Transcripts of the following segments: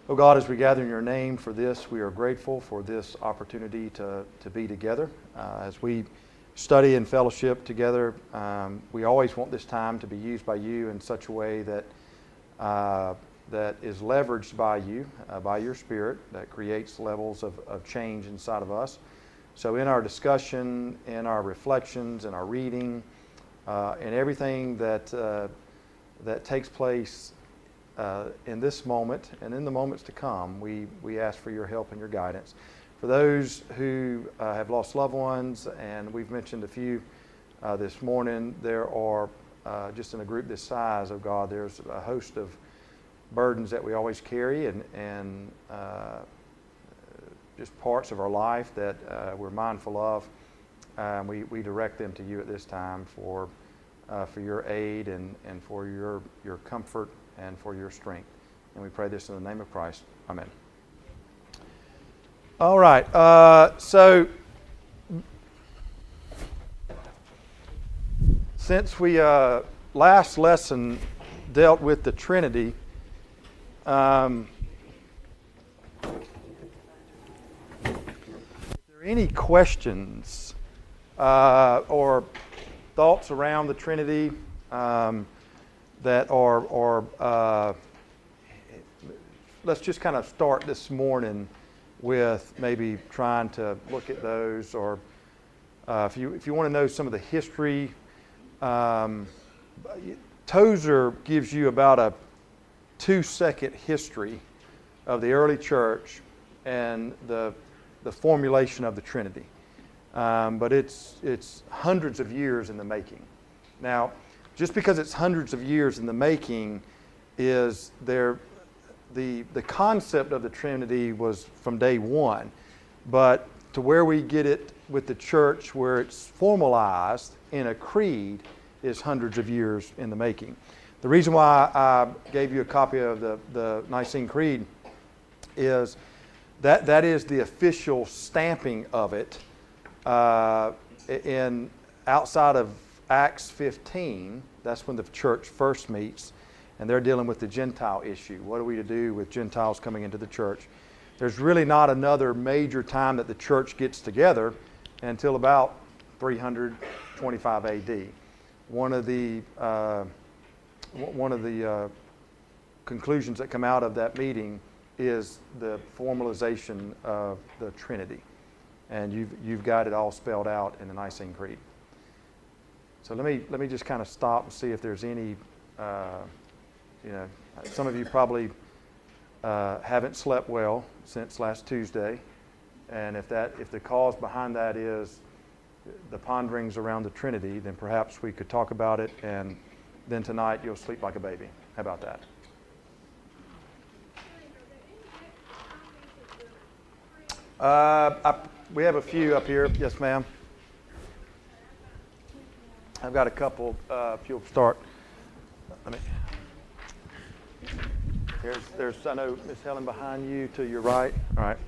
Oh God, as we gather in your name for this, we are grateful for this opportunity to be together. As we study and fellowship together, we always want this time to be used by you in such a way that that is leveraged by you, by your Spirit, that creates levels of change inside of us. So in our discussion, in our reflections, in our reading, in everything that takes place in this moment and in the moments to come, we ask for your help and your guidance. For those who have lost loved ones, and we've mentioned a few this morning, there are, just in a group this size of God, there's a host of burdens that we always carry and just parts of our life that we're mindful of. We direct them to you at this time for your aid and for your comfort and for your strength. And we pray this in the name of Christ. Amen. All right. So since we last lesson dealt with the Trinity, are there any questions or thoughts around the Trinity that are let's just kind of start this morning with maybe trying to look at those, or if you want to know some of the history, Tozer gives you about a 2-second history of the early church and the formulation of the Trinity. But it's hundreds of years in the making. Now, just because it's hundreds of years in the making, is there the concept of the Trinity was from day one, but to where we get it with the church, where it's formalized in a creed, is hundreds of years in the making. The reason why I gave you a copy of the Nicene Creed is that is the official stamping of it in outside of Acts 15. That's when the church first meets, and they're dealing with the Gentile issue. What are we to do with Gentiles coming into the church? There's really not another major time that the church gets together until about 325 AD. One of the conclusions that come out of that meeting is the formalization of the Trinity, and you've got it all spelled out in the Nicene Creed. So let me just kind of stop and see if there's any. Some of you probably haven't slept well since last Tuesday, and if the cause behind that is the ponderings around the Trinity, then perhaps we could talk about it, and then tonight you'll sleep like a baby. How about that? We have a few up here. Yes, ma'am. I've got a couple. If you'll start. There's. I know Miss Helen behind you to your right. All right.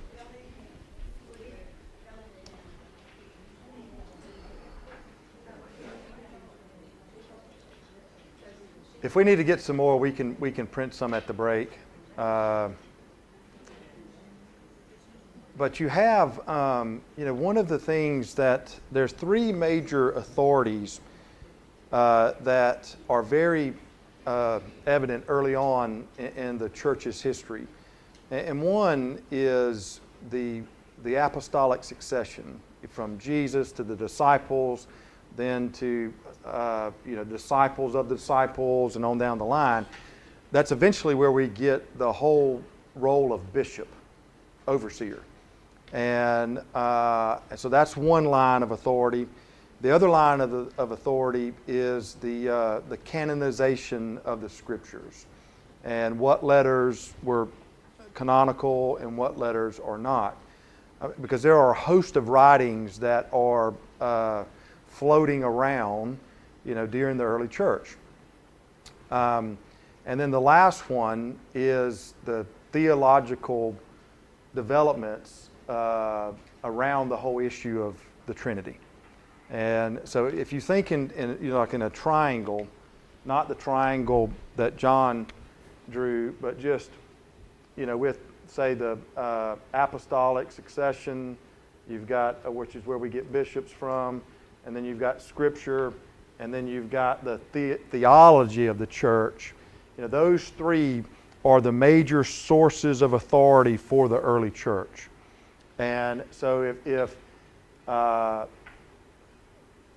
If we need to get some more, we can print some at the break. But you have, one of the things that there's 3 major authorities that are very evident early on in the church's history, and one is the apostolic succession from Jesus to the disciples, then to disciples of the disciples, and on down the line. That's eventually where we get the whole role of bishop, overseer. And so that's one line of authority. The other line of authority is the canonization of the Scriptures, and what letters were canonical and what letters are not. Because there are a host of writings that are floating around, during the early church. And then the last one is the theological developments around the whole issue of the Trinity. And so if you think in like in a triangle, not the triangle that John drew, but just with, say, the apostolic succession, you've got, which is where we get bishops from, and then you've got Scripture, and then you've got the theology of the church. Those three are the major sources of authority for the early church. And so if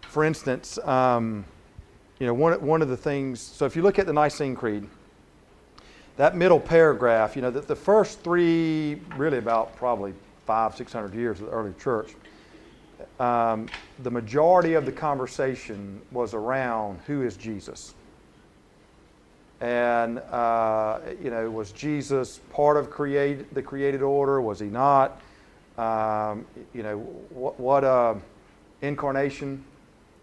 for instance, one of the things, so if you look at the Nicene Creed, that middle paragraph, the first three, really about probably 500-600 years of the early church, the majority of the conversation was around who is Jesus. And, was Jesus part of the created order? Was he not? What incarnation?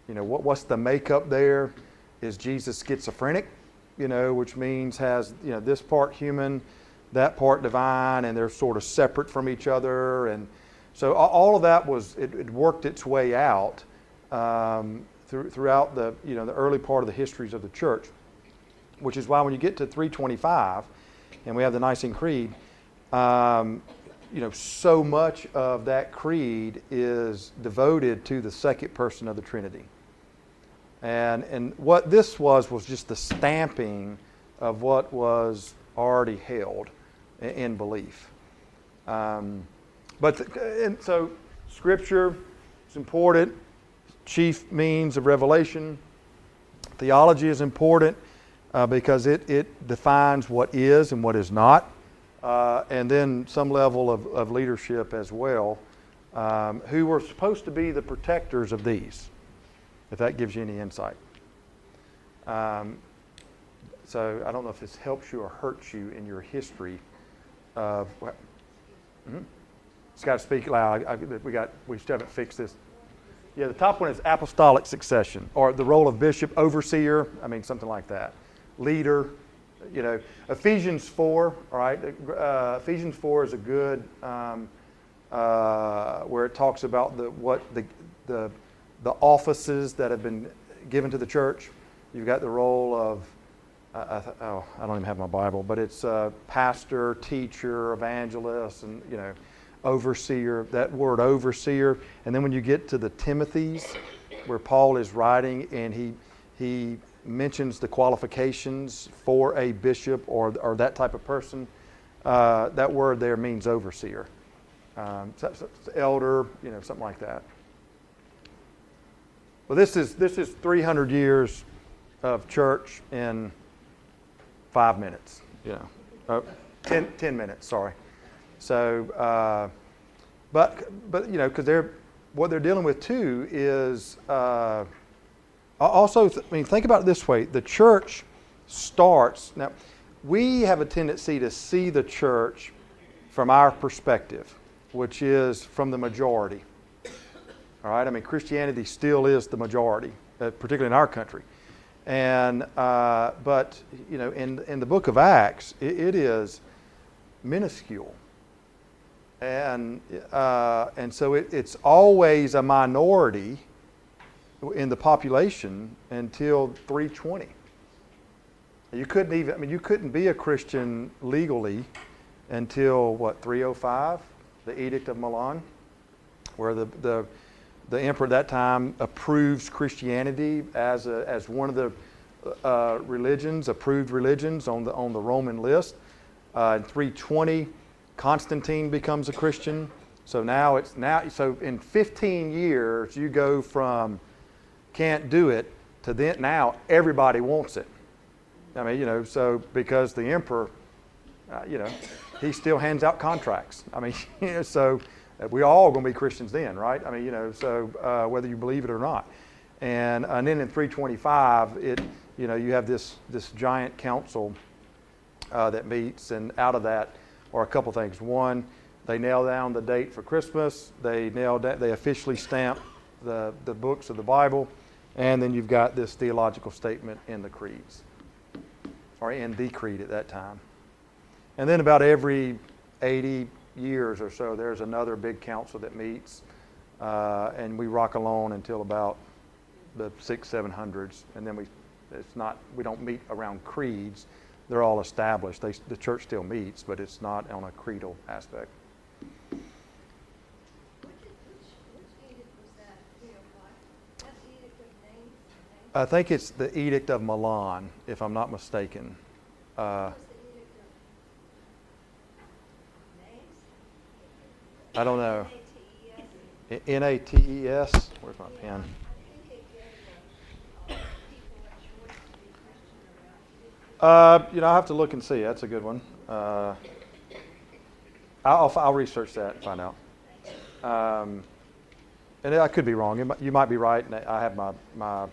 What's the makeup there? Is Jesus schizophrenic? Which means has, this part human, that part divine, and they're sort of separate from each other. And so all of that it worked its way out throughout the early part of the histories of the church, which is why when you get to 325 and we have the Nicene Creed, so much of that creed is devoted to the second person of the Trinity. And what this was just the stamping of what was already held in belief. So Scripture is important, chief means of revelation. Theology is important because it defines what is and what is not. And then some level of leadership as well, who were supposed to be the protectors of these, if that gives you any insight. So I don't know if this helps you or hurts you in your history of. It's got to speak loud. We still haven't fixed this. Yeah, the top one is apostolic succession, or the role of bishop, overseer. Something like that. Leader. Ephesians 4. All right, Ephesians 4 is a good where it talks about the offices that have been given to the church. You've got the role of I don't even have my Bible, but it's pastor, teacher, evangelist, and overseer. That word overseer, and then when you get to the Timothys, where Paul is writing, and he mentions the qualifications for a bishop or that type of person. That word there means overseer, elder, something like that. Well, this is 300 years of church in 5 minutes. 10 minutes. Sorry. So, because what they're dealing with too is. Also, think about it this way. The church starts. Now, we have a tendency to see the church from our perspective, which is from the majority. All right? Christianity still is the majority, particularly in our country. And but in the book of Acts, it is minuscule. And so it's always a minority in the population until 320. You couldn't be a Christian legally until 305, the Edict of Milan, where the emperor at that time approves Christianity as one of the religions, approved religions on the Roman list. In 320, Constantine becomes a Christian. So so in 15 years you go from can't do it to then now everybody wants it. So because the emperor, he still hands out contracts. So we're all going to be Christians then, right? So whether you believe it or not. And then in 325, you have this giant council that meets, and out of that are a couple things. One, they nail down the date for Christmas. They officially stamp the books of the Bible. And then you've got this theological statement in the creeds, or in the creed at that time. And then about every 80 years or so, there's another big council that meets, and we rock along until about the 600s, 700s, and then we don't meet around creeds. they're all established. The church still meets, but it's not on a creedal aspect. Which edict was that? That's the edict of names? I think it's the Edict of Milan, if I'm not mistaken. What was the edict of names? I don't know. Nates? Nates? Where's my pen? I think it gave people a choice to be Christian or not. I'll have to look and see. That's a good one. I'll research that and find out. And I could be wrong. You might be right, and I have my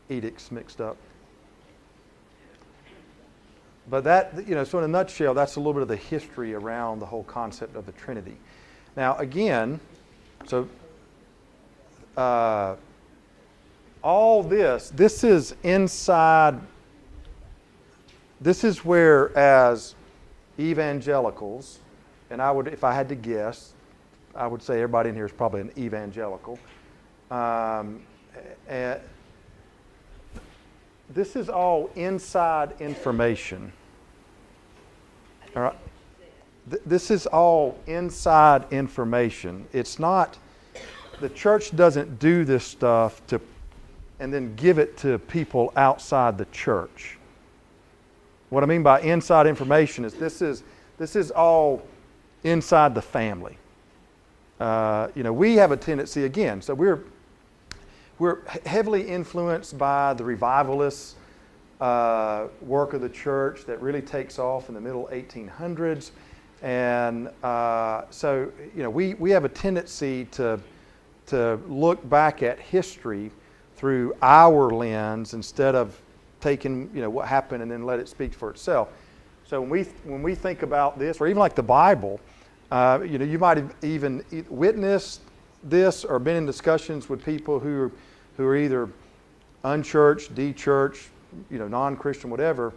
edicts mixed up. But that, so in a nutshell, that's a little bit of the history around the whole concept of the Trinity. Now, again, so all this is inside. This is where, as evangelicals, and I would, if I had to guess, I would say everybody in here is probably an evangelical. This is all inside information. All right. This is all inside information. It's not, the church doesn't do this stuff and then give it to people outside the church. What I mean by inside information is this is all inside the family. We have a tendency, again, so we're heavily influenced by the revivalist work of the church that really takes off in the middle 1800s. And so we have a tendency to look back at history through our lens instead of taking what happened and then let it speak for itself. So when we think about this, or even like the Bible, you might have even witnessed this or been in discussions with people who are either unchurched, de-churched, non-Christian, whatever,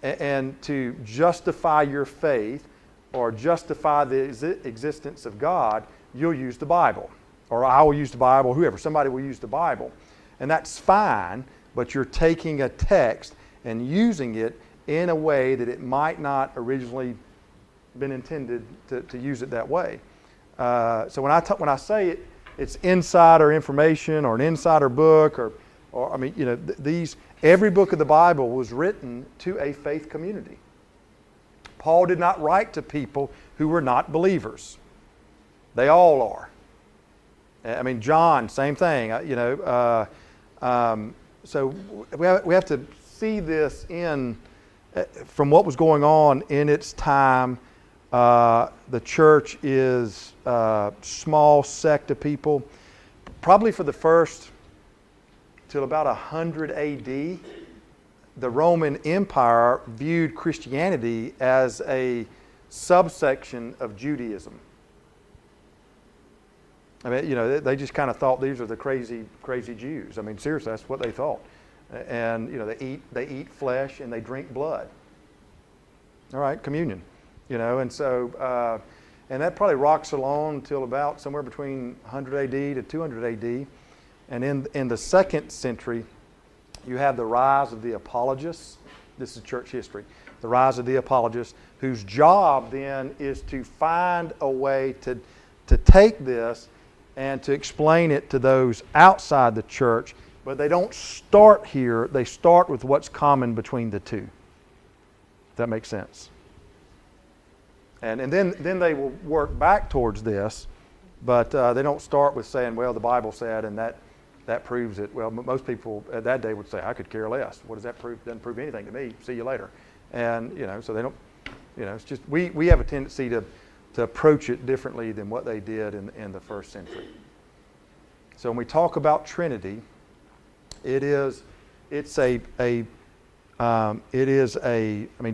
and to justify your faith or justify the existence of God, you'll use the Bible. Or I will use the Bible, whoever, somebody will use the Bible. And that's fine, but you're taking a text and using it in a way that it might not originally been intended to use it that way. So when I say it's insider information or an insider book or I mean, every book of the Bible was written to a faith community. Paul did not write to people who were not believers. They all are. I mean, John, same thing. So we have to see this from what was going on in its time. The church is a small sect of people. Probably for the first till about 100 A.D., the Roman Empire viewed Christianity as a subsection of Judaism. I mean, they just kind of thought these are the crazy Jews. I mean, seriously, that's what they thought. And they eat flesh and they drink blood. All right, communion. And so and that probably rocks along until about somewhere between 100 A.D. to 200 A.D. And in the second century, you have the rise of the apologists. This is church history. The rise of the apologists, whose job then is to find a way to take this and to explain it to those outside the church. But they don't start here. They start with what's common between the two. If that makes sense. And then they will work back towards this, but they don't start with saying, well, the Bible said, and that proves it. Well, most people at that day would say, I could care less. What does that prove? Doesn't prove anything to me. See you later. And, so they don't, it's just, we have a tendency to approach it differently than what they did in the first century. So when we talk about Trinity,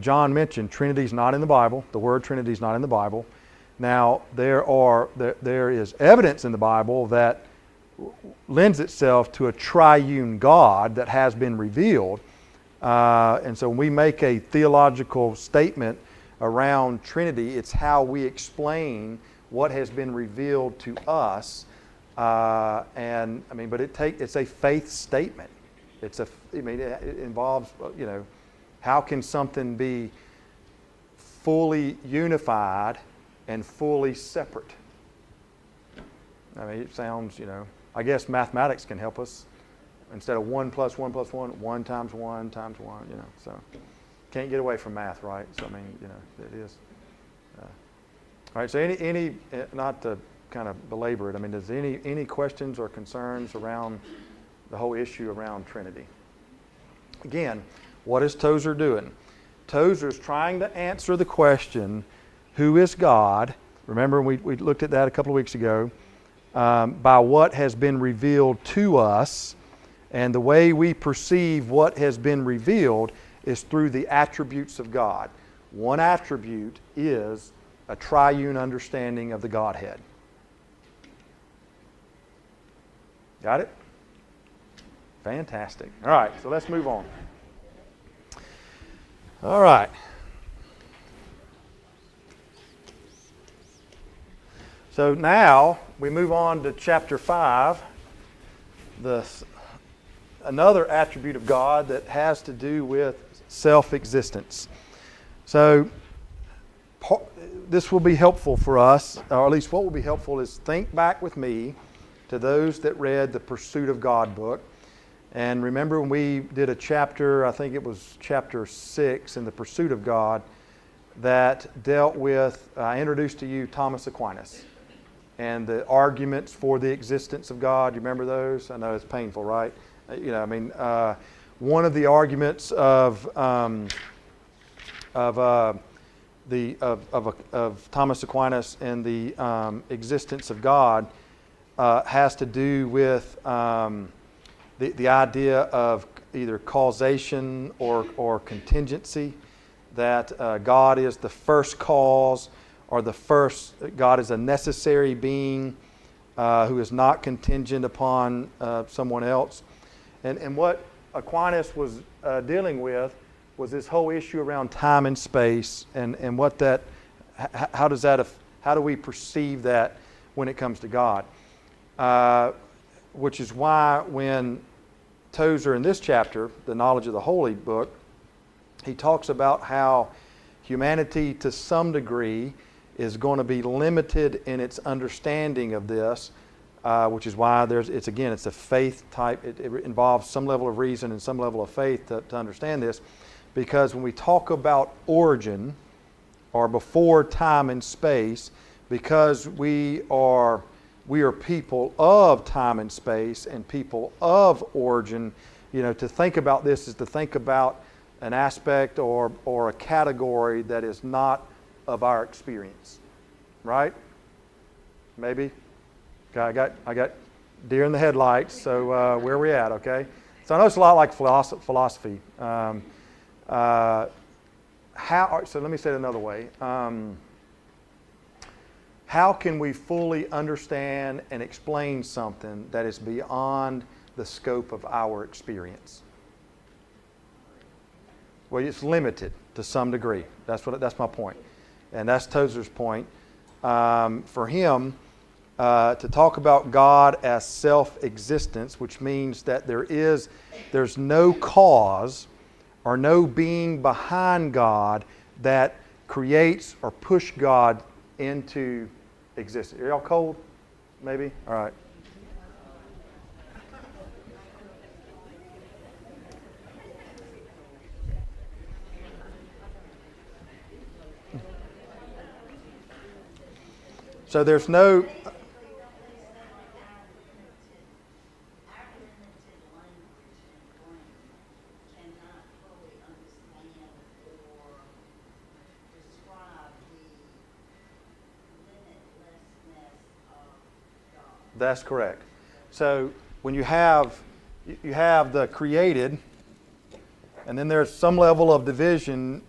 John mentioned Trinity's not in the Bible. The word Trinity is not in the Bible. Now, there is evidence in the Bible that lends itself to a triune God that has been revealed. And so when we make a theological statement around Trinity, it's how we explain what has been revealed to us. But it's a faith statement. It involves, How can something be fully unified and fully separate? I mean, it sounds, I guess mathematics can help us. Instead of 1 plus 1 plus 1, 1 times 1 times 1, so can't get away from math, right? So, I mean, it is. All right, so any not to kind of belabor it, I mean, does any questions or concerns around the whole issue around Trinity? Again, what is Tozer doing? Tozer is trying to answer the question, who is God? Remember, we looked at that a couple of weeks ago, by what has been revealed to us. And the way we perceive what has been revealed is through the attributes of God. One attribute is a triune understanding of the Godhead. Got it? Fantastic. All right, so let's move on. All right. So now we move on to chapter 5, another attribute of God that has to do with self-existence. So this will be helpful for us, or at least what will be helpful is think back with me to those that read the Pursuit of God book. And remember when we did a chapter, I think it was chapter 6 in the Pursuit of God, that dealt with, I introduced to you Thomas Aquinas and the arguments for the existence of God. You remember those? I know it's painful, right? One of the arguments of Thomas Aquinas and the existence of God has to do with the idea of either causation or contingency, that God is the first cause, or God is a necessary being who is not contingent upon someone else. And what Aquinas was dealing with was this whole issue around time and space, and how do we perceive that when it comes to God? Which is why when Tozer in this chapter, the Knowledge of the Holy book, he talks about how humanity to some degree is going to be limited in its understanding of this, which is why it's a faith type. It involves some level of reason and some level of faith to understand this, because when we talk about origin, or before time and space, because we are people of time and space and people of origin, to think about this is to think about an aspect or a category that is not of our experience, right? Maybe. Okay, I got deer in the headlights. So where are we at? Okay. So I know it's a lot like philosophy. So let me say it another way. How can we fully understand and explain something that is beyond the scope of our experience? Well, it's limited to some degree. That's my point. And that's Tozer's point. For him, to talk about God as self-existence, which means that there's no cause or no being behind God that creates or push God into existence. Are y'all cold? Maybe? All right. So there's no... That's correct. So when you have the created, and then there's some level of division,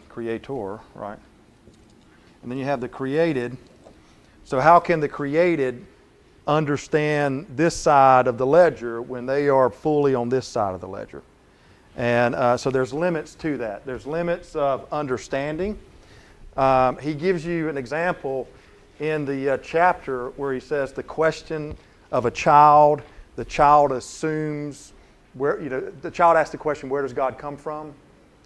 creator, right? And then you have the created. So how can the created understand this side of the ledger when they are fully on this side of the ledger? And so there's limits to that. There's limits of understanding. He gives you an example in the chapter where he says the question of a child, the child assumes where, the child asked the question, where does God come from?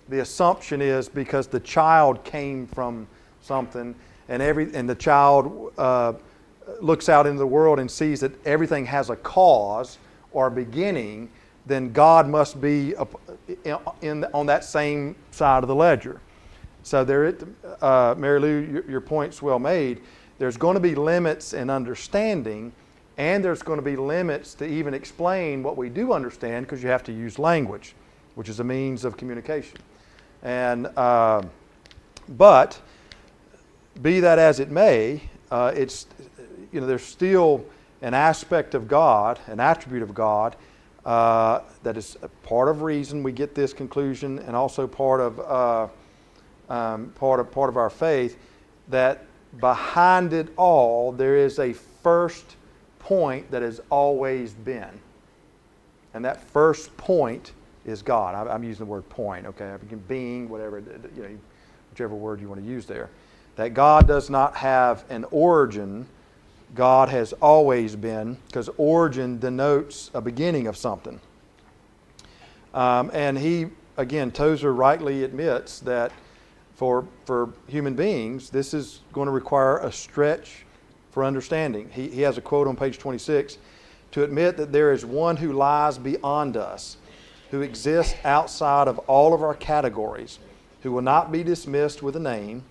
The assumption is because the child came from something, and the child looks out into the world and sees that everything has a cause or a beginning, then God must be on that same side of the ledger. So Mary Lou, your point's well made. There's going to be limits in understanding, and there's going to be limits to even explain what we do understand, because you have to use language, which is a means of communication. And but be that as it may, there's still an aspect of God, an attribute of God, that is a part of reason we get this conclusion, and also part of our faith, that behind it all there is a first point that has always been, and that first point is God. I'm using the word point, okay? Being, whatever, whichever word you want to use there. That God does not have an origin. God has always been, because origin denotes a beginning of something. And he, again, Tozer rightly admits that for human beings, this is going to require a stretch for understanding. He has a quote on page 26, to admit that there is one who lies beyond us, who exists outside of all of our categories, who will not be dismissed with a name,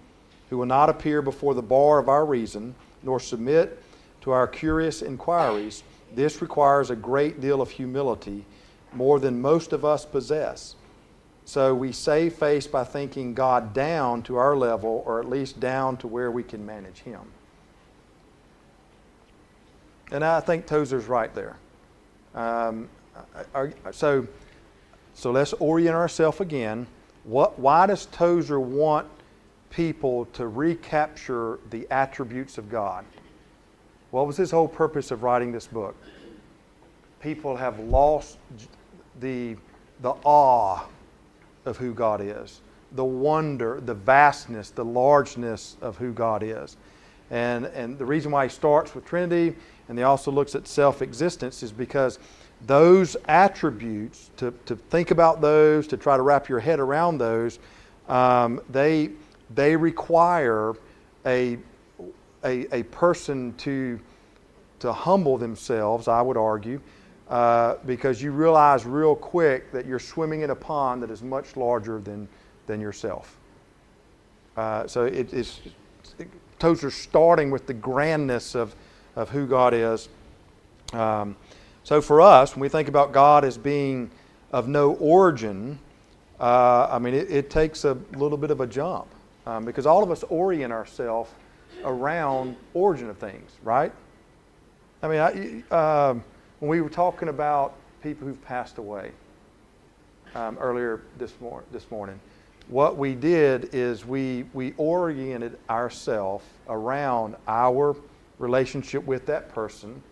who will not appear before the bar of our reason, nor submit to our curious inquiries. This requires a great deal of humility, more than most of us possess. So we save face by thinking God down to our level, or at least down to where we can manage Him. And I think Tozer's right there. So let's orient ourselves again. Why does Tozer want people to recapture the attributes of God? What was his whole purpose of writing this book? People have lost the awe of who God is, the wonder, the vastness, the largeness of who God is. And the reason why he starts with Trinity, and he also looks at self-existence, is because those attributes, to think about those, to try to wrap your head around those, they require a person to humble themselves, I would argue, because you realize real quick that you're swimming in a pond that is much larger than yourself. So Tozer's starting with the grandness of who God is. So for us, when we think about God as being of no origin, it takes a little bit of a jump, because all of us orient ourselves around origin of things, right? When we were talking about people who've passed away earlier this morning, what we did is we oriented ourselves around our relationship with that person,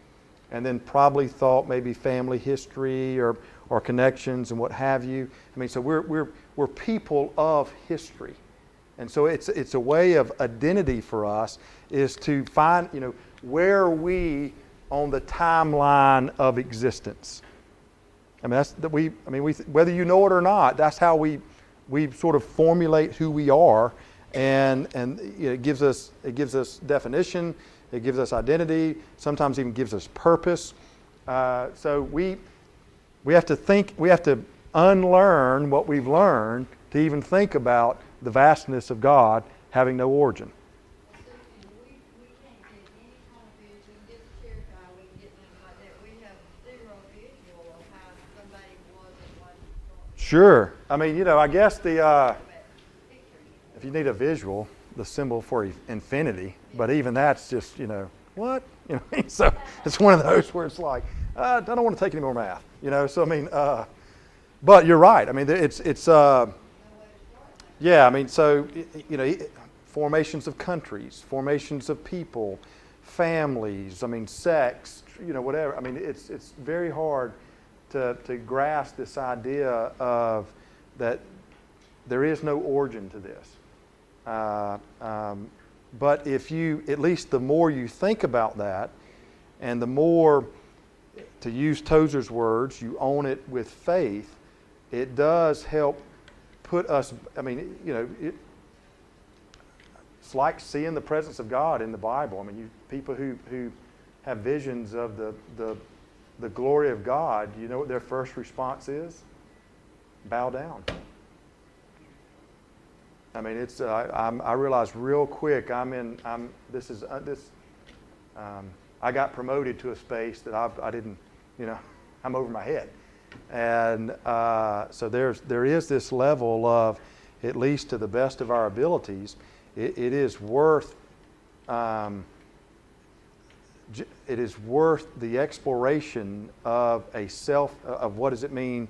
and then probably thought maybe family history or connections and what have you. So we're people of history, and so it's a way of identity for us, is to find where are we on the timeline of existence. Whether you know it or not, that's how we sort of formulate who we are, and it gives us definition. It gives us identity. Sometimes even gives us purpose. So we have to think. We have to unlearn what we've learned to even think about the vastness of God having no origin. We can't get any kind of visual. We can get the chair guy, we can get things like that. We have zero visual of how somebody was and what he thought. Sure. I guess if you need a visual, the symbol for infinity, but even that's just, what? So it's one of those where it's like, I don't want to take any more math, but you're right. Formations of countries, formations of people, families, sex, whatever. It's very hard to grasp this idea of that there is no origin to this. But if you, at least the more you think about that, and the more to use Tozer's words, you own it with faith, it does help put us, I mean, it's like seeing the presence of God in the Bible. I mean, people who have visions of the glory of God, you know what their first response is? Bow down. I mean, it's I realize real quick I got promoted to a space that I didn't, I'm over my head, and so there is this level of, at least to the best of our abilities, it is worth the exploration of of what does it mean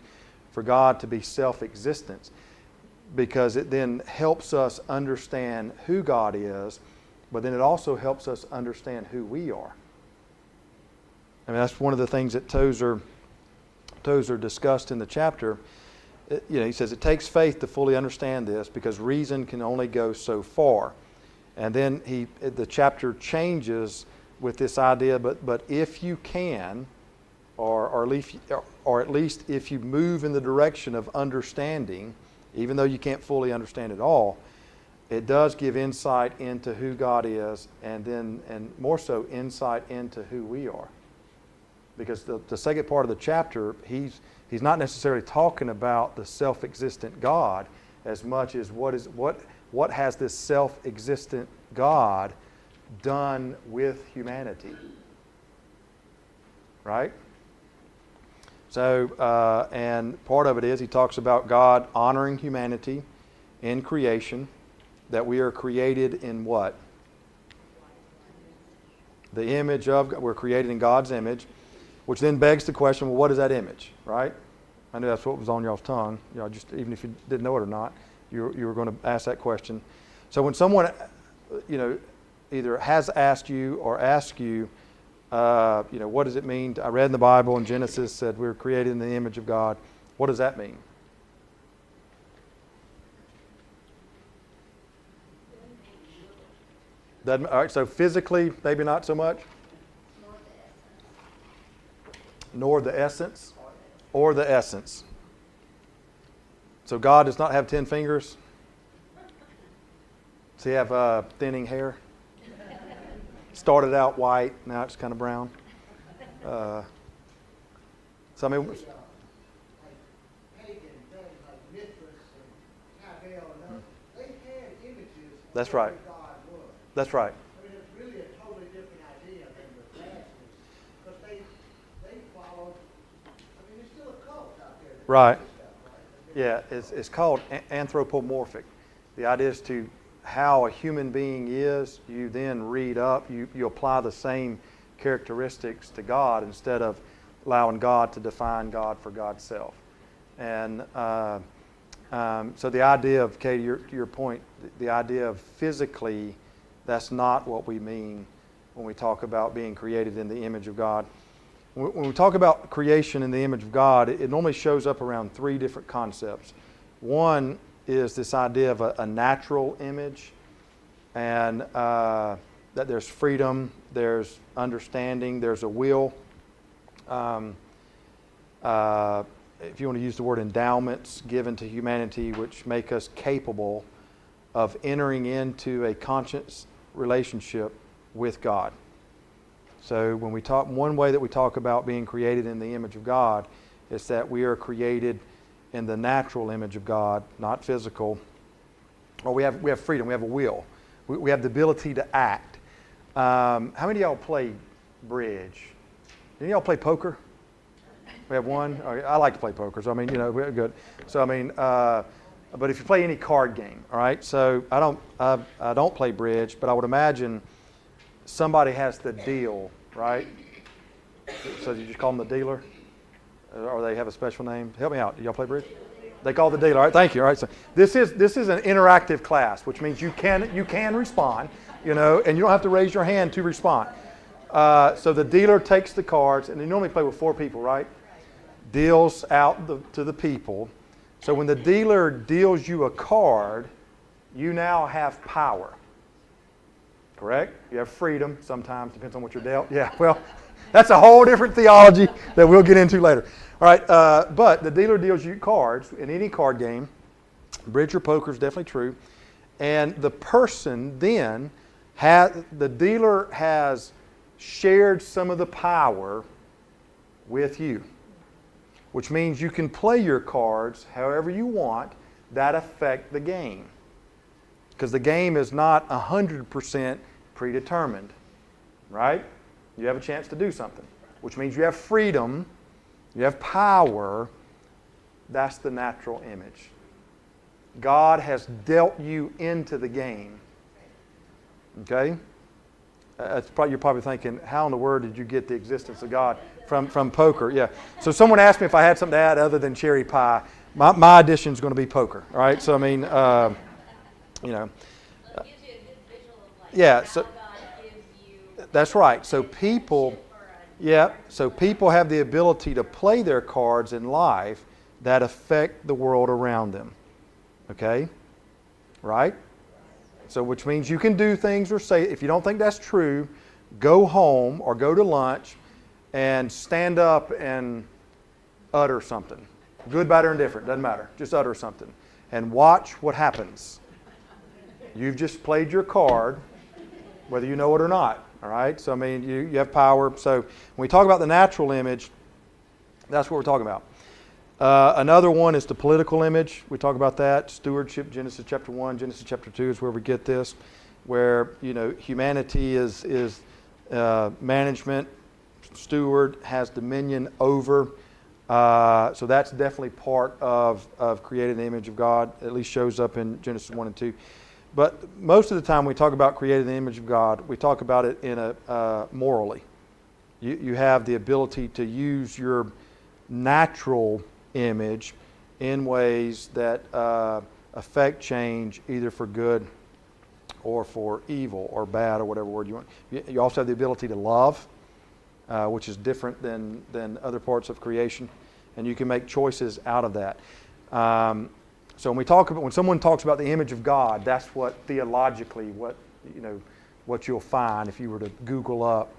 for God to be self-existent, because it then helps us understand who God is, but then it also helps us understand who we are. I mean, that's one of the things that Tozer discussed in the chapter. He says it takes faith to fully understand this because reason can only go so far. And then the chapter changes with this idea, but if you can, or at least if you move in the direction of understanding, even though you can't fully understand it all, it does give insight into who God is, and more so insight into who we are. Because the second part of the chapter, he's not necessarily talking about the self-existent God as much as what has this self-existent God done with humanity, right? So, and part of it is he talks about God honoring humanity in creation, that we are created in what? The image of God. We're created in God's image, which then begs the question, well, what is that image, right? I knew that's what was on y'all's tongue. Just even if you didn't know it or not, you were going to ask that question. So when someone, either has asked you or asks you, what does it mean? I read in the Bible in Genesis said we were created in the image of God. What does that mean? All right, so physically, maybe not so much. Nor the essence, or the essence. So God does not have 10 fingers. Does he have thinning hair? Started out white, now it's kind of brown. So I mean, Pagan things like Mithras and Tabel and others, they had images of That's right. who God was. That's right. I mean, it's really a totally different idea than the Masters, but they followed. I mean, there's still a cult out there. Right. Stuff, right? Yeah, it's called anthropomorphic. The idea is to how a human being is, you then read up, you apply the same characteristics to God instead of allowing God to define God for God's self. And so the idea of, Katie, your point, the idea of physically, that's not what we mean when we talk about being created in the image of God. When we talk about creation in the image of God, it normally shows up around three different concepts. One is this idea of a natural image, and that there's freedom, there's understanding, there's a will. If you want to use the word endowments given to humanity, which make us capable of entering into a conscious relationship with God. So when we talk, one way that we talk about being created in the image of God is that we are created in the natural image of God, not physical. Or we have freedom, we have a will. We have the ability to act. How many of y'all play bridge? Any of y'all play poker? We have one. Okay, I like to play poker, so I mean, we're good. So I mean, but if you play any card game, all right. So I don't play bridge, but I would imagine somebody has the deal, right? So you just call them the dealer, or they have a special name. Help me out. Do y'all play bridge? They call the dealer. All right, thank you. All right, so this is an interactive class, which means you can respond, and you don't have to raise your hand to respond. So the dealer takes the cards, and you normally play with 4 people, right? Deals out to the people. So when the dealer deals you a card, you now have power. Correct? You have freedom sometimes, depends on what you're dealt. Yeah, well, that's a whole different theology that we'll get into later. All right, but the dealer deals you cards in any card game. Bridge or poker is definitely true. And the person then, the dealer has shared some of the power with you, which means you can play your cards however you want that affect the game. Because the game is not 100% predetermined, right? You have a chance to do something, which means you have freedom, you have power. That's the natural image. God has dealt you into the game. Okay? You're probably thinking, how in the world did you get the existence of God from poker? Yeah. So someone asked me if I had something to add other than cherry pie. My addition is going to be poker. All right? So, I mean, you know. It gives you a good visual of like Yeah, how so God gives you. that's right. So people, yeah, so people have the ability to play their cards in life that affect the world around them. Okay? Right? So which means you can do things or say, if you don't think that's true, go home or go to lunch and stand up and utter something. Good, bad, or indifferent, doesn't matter. Just utter something. And watch what happens. You've just played your card, whether you know it or not. All right? So, I mean, you have power. So, when we talk about the natural image, that's what we're talking about. Another one is the political image. We talk about that. Stewardship, Genesis chapter 1, Genesis chapter 2 is where we get this, where, you know, humanity is management, steward, has dominion over. So that's definitely part of creating the image of God. At least shows up in Genesis 1 and 2. But most of the time we talk about creating the image of God, we talk about it in a morally. You have the ability to use your natural image in ways that affect change either for good or for evil or bad or whatever word you want. You also have the ability to love, which is different than other parts of creation, and you can make choices out of that. So when someone talks about the image of God, that's what theologically what you'll find if you were to Google up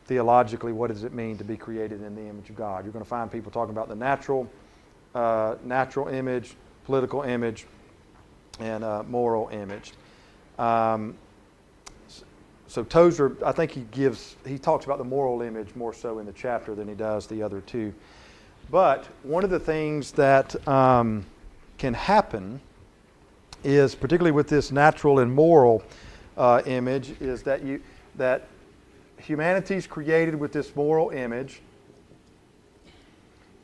theologically what does it mean to be created in the image of God. You're going to find people talking about the natural image, political image, and moral image. So Tozer, I think he talks about the moral image more so in the chapter than he does the other two. But one of the things that can happen is, particularly with this natural and moral image, is that humanity's created with this moral image,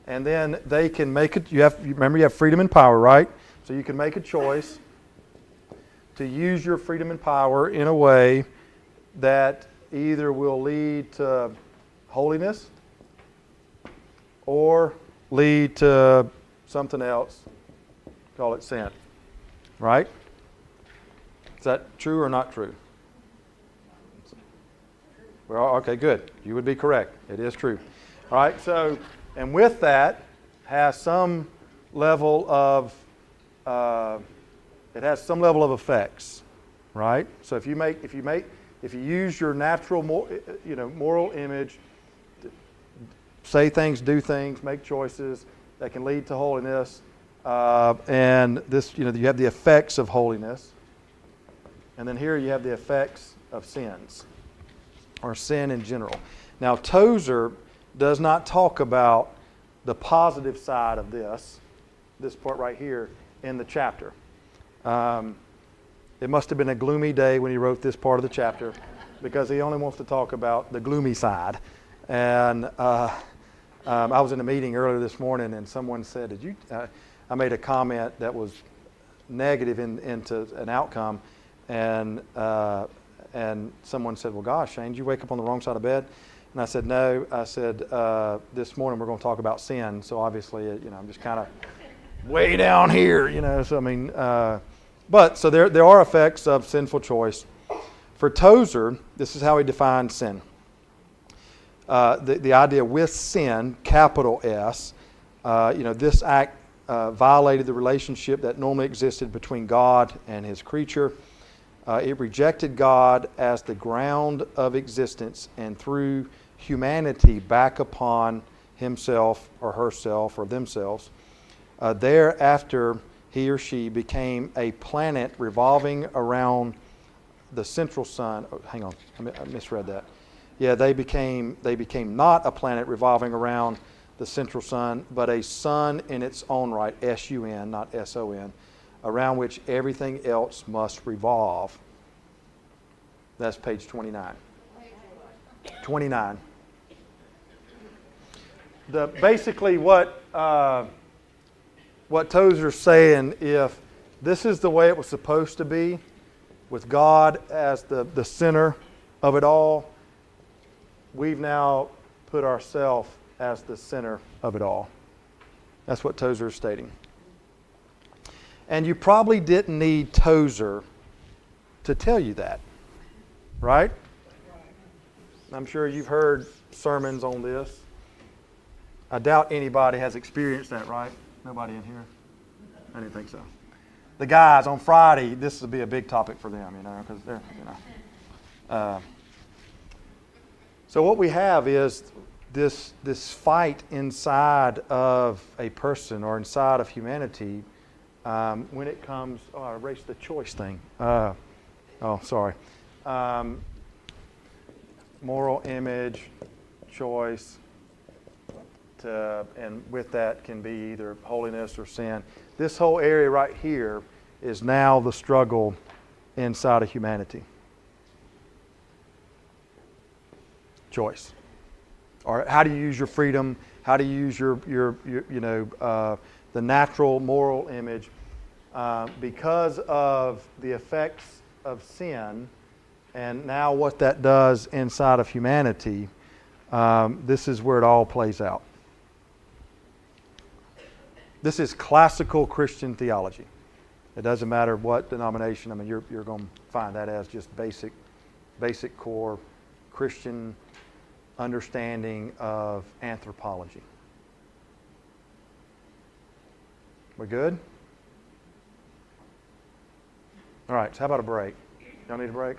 and then they can make it. Remember, you have freedom and power, right? So you can make a choice to use your freedom and power in a way that either will lead to holiness or lead to something else. Call it sin. Right? Is that true or not true? Well, okay, good. You would be correct. It is true. All right, so, and with that has some level of, it has some level of effects, right? So if you use your natural, moral image, say things, do things, make choices that can lead to holiness, and this, you have the effects of holiness, and then here you have the effects of sins, or sin in general. Now, Tozer does not talk about the positive side of this part right here in the chapter. It must have been a gloomy day when he wrote this part of the chapter, because he only wants to talk about the gloomy side. And I was in a meeting earlier this morning, and someone said, I made a comment that was negative into an outcome, and someone said, well, gosh, Shane, did you wake up on the wrong side of bed? And I said, no. I said, this morning we're going to talk about sin, so obviously, I'm just kind of way down here, so I mean, but so there are effects of sinful choice. For Tozer, this is how he defines sin. The idea with sin, capital S, this act violated the relationship that normally existed between God and his creature. It rejected God as the ground of existence and threw humanity back upon himself or herself or themselves. Thereafter, he or she became a planet revolving around the central sun. Oh, hang on, I misread that. Yeah, they became not a planet revolving around the central sun, but a sun in its own right, S-U-N, not S-O-N, around which everything else must revolve. That's page 29. 29. Basically what Tozer's saying, if this is the way it was supposed to be, with God as the center of it all, we've now put ourselves as the center of it all. That's what Tozer is stating. And you probably didn't need Tozer to tell you that, right? I'm sure you've heard sermons on this. I doubt anybody has experienced that, right? Nobody in here? I didn't think so. The guys on Friday, this would be a big topic for them, because they're, So what we have is this fight inside of a person or inside of humanity when it comes. Oh, I erased the choice thing. Sorry. Moral image, choice, and with that can be either holiness or sin. This whole area right here is now the struggle inside of humanity. Choice. Or how do you use your freedom? How do you use your the natural moral image? Because of the effects of sin, and now what that does inside of humanity, this is where it all plays out. This is classical Christian theology. It doesn't matter what denomination. I mean, you're going to find that as just basic core Christian understanding of anthropology. We good? All right, so how about a break? Y'all need a break?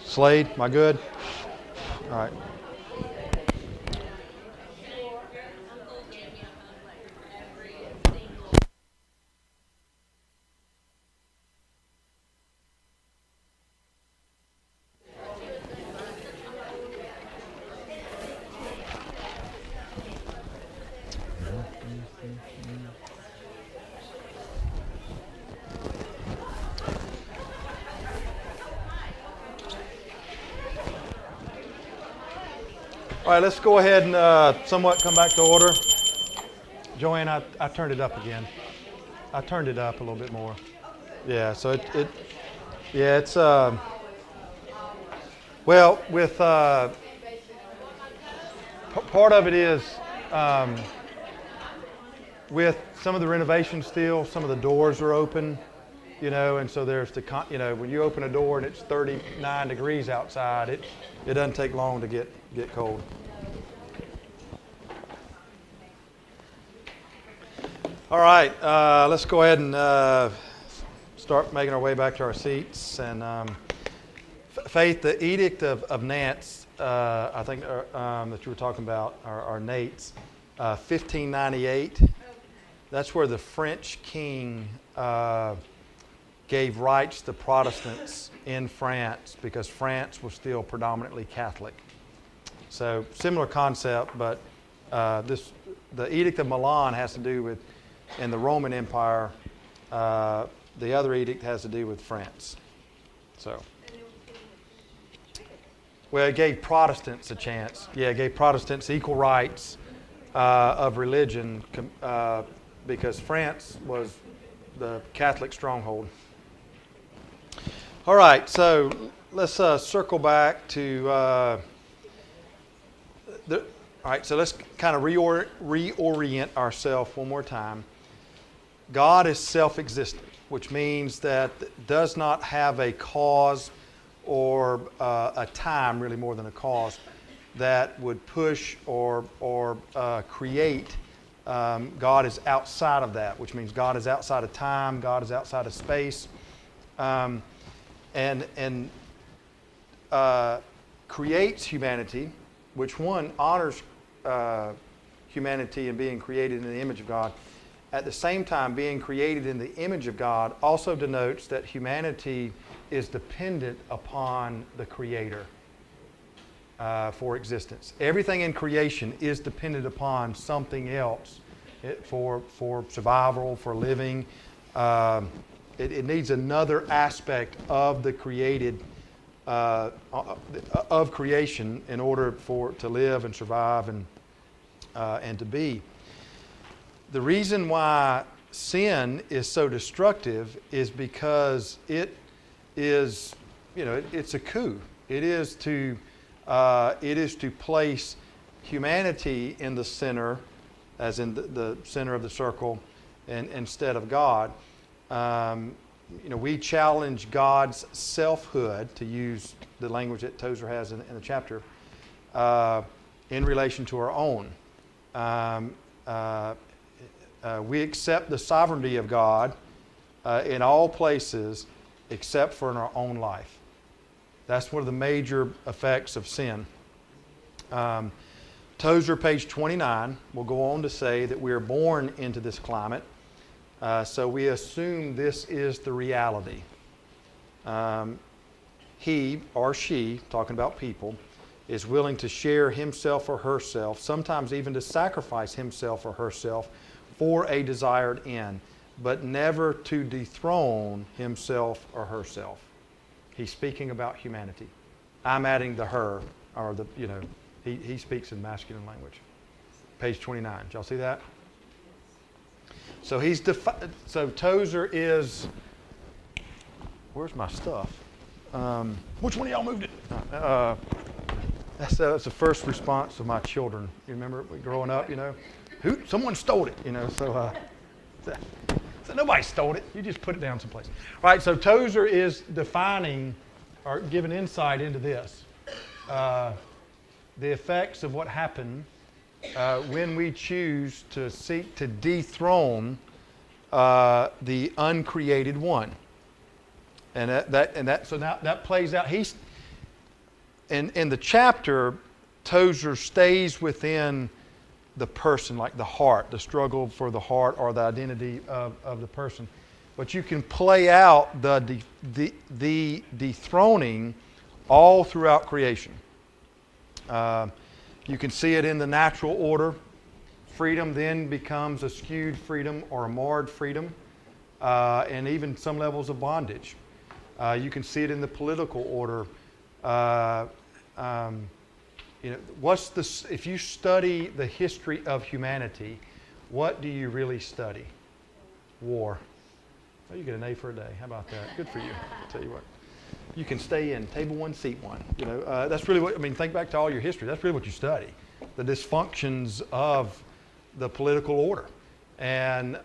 Slade, am I good? All right. Uncle gave me a hug like every single. All right, let's go ahead and somewhat come back to order. Joanne, I turned it up again. I turned it up a little bit more. Yeah, so it's, well, with, part of it is with some of the renovations still, some of the doors are open, and so there's when you open a door and it's 39 degrees outside, it doesn't take long to get cold. All right, let's go ahead and start making our way back to our seats. And Faith, the Edict of Nantes, I think that you were talking about, are Nate's, 1598. That's where the French king gave rights to Protestants in France because France was still predominantly Catholic. So similar concept, but the Edict of Milan has to do with, in the Roman Empire, the other edict has to do with France. So, well, it gave Protestants a chance. Yeah, it gave Protestants equal rights of religion because France was the Catholic stronghold. All right, so let's circle back to all right, so let's kind of reorient ourselves one more time. God is self-existent, which means that it does not have a cause or a time, really more than a cause, that would push or create. God is outside of that, which means God is outside of time, God is outside of space, and creates humanity, which one honors humanity and being created in the image of God. At the same time, being created in the image of God also denotes that humanity is dependent upon the Creator for existence. Everything in creation is dependent upon something else for survival, for living. It needs another aspect of the created of creation in order to live and survive and to be. The reason why sin is so destructive is because it is, it's a coup. It is to place humanity in the center, as in the center of the circle, and instead of God. We challenge God's selfhood, to use the language that Tozer has in the chapter, in relation to our own. We accept the sovereignty of God in all places except for in our own life. That's one of the major effects of sin. Tozer, page 29, will go on to say that we are born into this climate, so we assume this is the reality. He or she, talking about people, is willing to share himself or herself, sometimes even to sacrifice himself or herself for a desired end, but never to dethrone himself or herself. He's speaking about humanity. I'm adding the her, or he speaks in masculine language. Page 29. Did y'all see that? So so Tozer is, where's my stuff? Which one of y'all moved it? That's the first response of my children. You remember growing up, someone stole it, so nobody stole it. You just put it down someplace. All right, so Tozer is defining or giving insight into this. The effects of what happened when we choose to seek to dethrone the uncreated one. So now that plays out. in the chapter, Tozer stays within the person, like the heart, the struggle for the heart or the identity of the person. But you can play out the dethroning all throughout creation. You can see it in the natural order. Freedom then becomes a skewed freedom or a marred freedom, and even some levels of bondage. You can see it in the political order. If you study the history of humanity, what do you really study? War. Oh, you get an A for a day. How about that? Good for you. I'll tell you what. You can stay in table one, seat one. That's really what, think back to all your history. That's really what you study. The dysfunctions of the political order. And,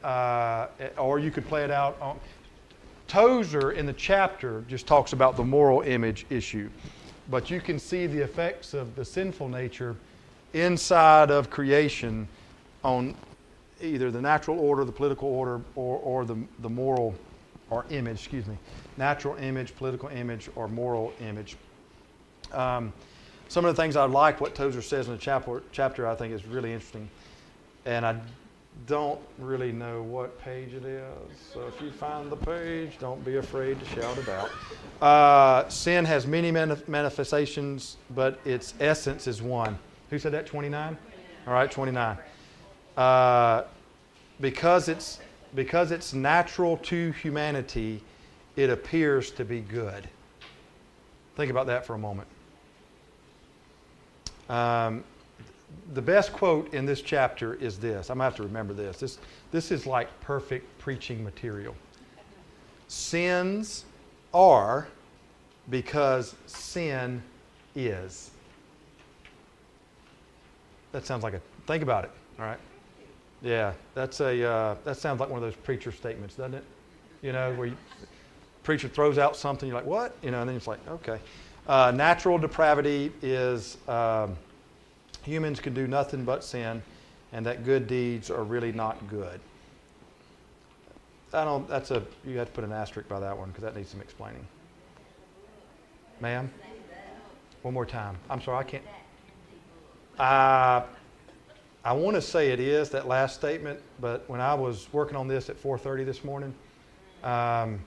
or you could play it out on, Tozer in the chapter just talks about the moral image issue. But you can see the effects of the sinful nature inside of creation on either the natural order, the political order, or the moral or image, natural image, political image, or moral image. Some of the things I like what Tozer says in the chapter I think is really interesting. And I don't really know what page it is. So if you find the page, don't be afraid to shout it out. Sin has many manifestations, but its essence is one. Who said that? 29? All right, 29. Because it's natural to humanity, it appears to be good. Think about that for a moment. The best quote in this chapter is this. I'm going to have to remember this. This is like perfect preaching material. Sins are because sin is. That sounds like think about it, all right? Yeah, that sounds like one of those preacher statements, doesn't it? Where preacher throws out something, you're like, what? And then it's like, okay. Natural depravity is humans can do nothing but sin, and that good deeds are really not good. You have to put an asterisk by that one because that needs some explaining. Ma'am? One more time. I'm sorry, I can't. I want to say it is that last statement, but when I was working on this at 4:30 this morning, I'm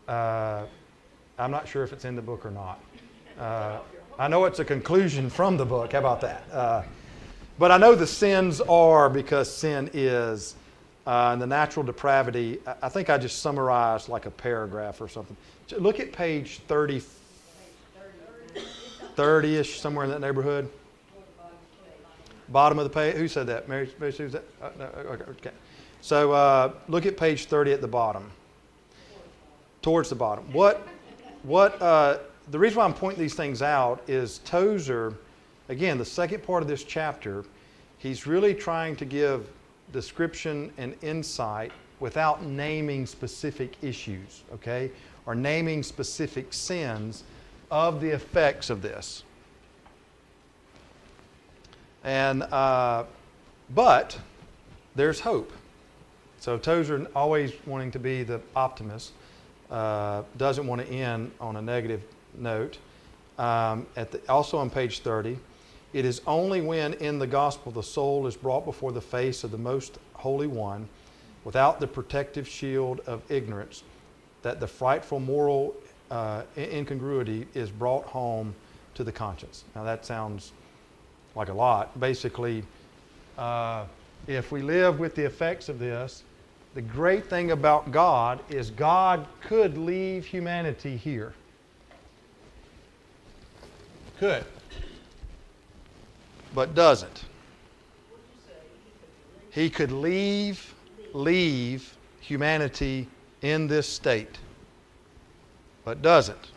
not sure if it's in the book or not. I know it's a conclusion from the book. How about that? But I know the sins are because sin is. And the natural depravity, I think I just summarized like a paragraph or something. Look at page 30-ish, somewhere in that neighborhood. Bottom of the page. Who said that? Mary Sue? No, okay. So look at page 30 at the bottom. Towards the bottom. The reason why I'm pointing these things out is Tozer, again, the second part of this chapter, he's really trying to give description and insight without naming specific issues, okay? Or naming specific sins of the effects of this. And, but there's hope. So Tozer, always wanting to be the optimist, doesn't want to end on a negative note. Also on page 30, it is only when in the gospel the soul is brought before the face of the most Holy One, without the protective shield of ignorance, that the frightful moral incongruity is brought home to the conscience. Now that sounds like a lot. Basically, if we live with the effects of this, the great thing about God is God could leave humanity here. Could. But doesn't. He could leave humanity in this state, but doesn't.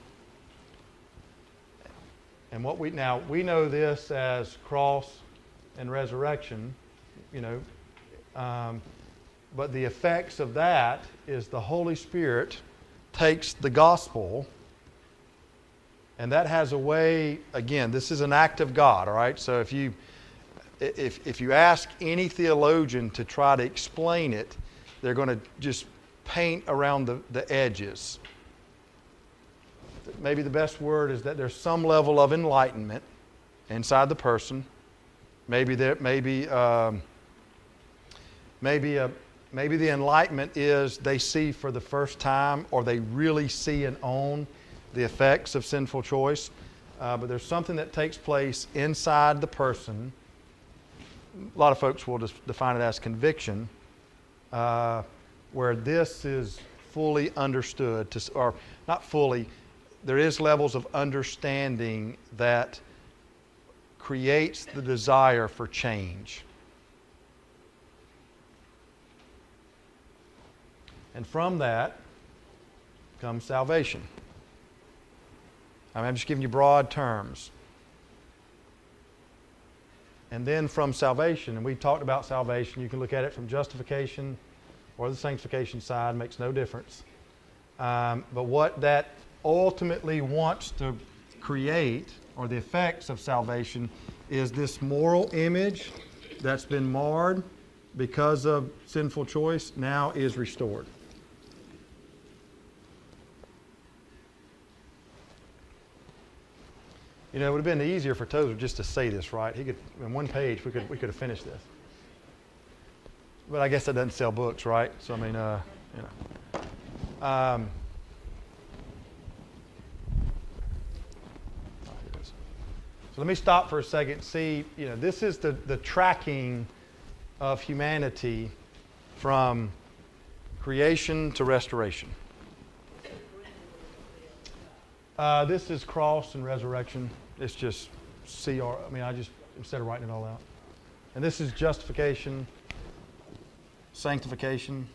And we know this as cross and resurrection, but the effects of that is the Holy Spirit takes the gospel, and that has a way, again, this is an act of God, all right? So if you ask any theologian to try to explain it, they're going to just paint around the edges. maybe the best word is that there's some level of enlightenment inside the person. Maybe the enlightenment is they see for the first time, or they really see and own the effects of sinful choice. But there's something that takes place inside the person. A lot of folks will just define it as conviction, where this is fully understood, or not fully. There is levels of understanding that creates the desire for change. And from that comes salvation. I'm just giving you broad terms. And then from salvation, and we talked about salvation, you can look at it from justification or the sanctification side, makes no difference. But what that ultimately wants to create, or the effects of salvation, is this moral image that's been marred because of sinful choice now is restored. You know, it would have been easier for Tozer just to say this, right? He could, in one page, we could have finished this. But I guess that doesn't sell books, right? So I mean, you know. So let me stop for a second. See, you know, this is the tracking of humanity from creation to restoration. This is cross and resurrection. It's just CR. I mean, I just, instead of writing it all out. And this is justification, sanctification.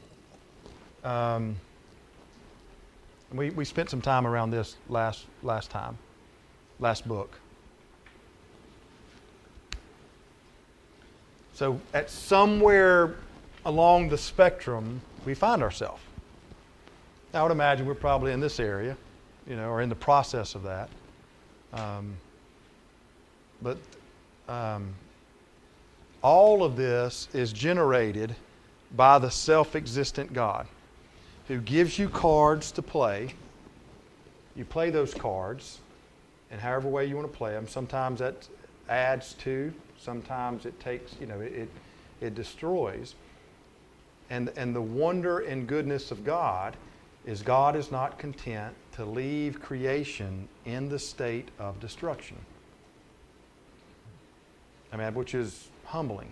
We spent some time around this last book. So at somewhere along the spectrum, we find ourselves. I would imagine we're probably in this area, you know, or in the process of that. But all of this is generated by the self-existent God, who gives you cards to play. You play those cards, and however way you want to play them. Sometimes that adds to, sometimes it takes, you know, it destroys. And the wonder and goodness of God is not content to leave creation in the state of destruction. I mean, which is humbling.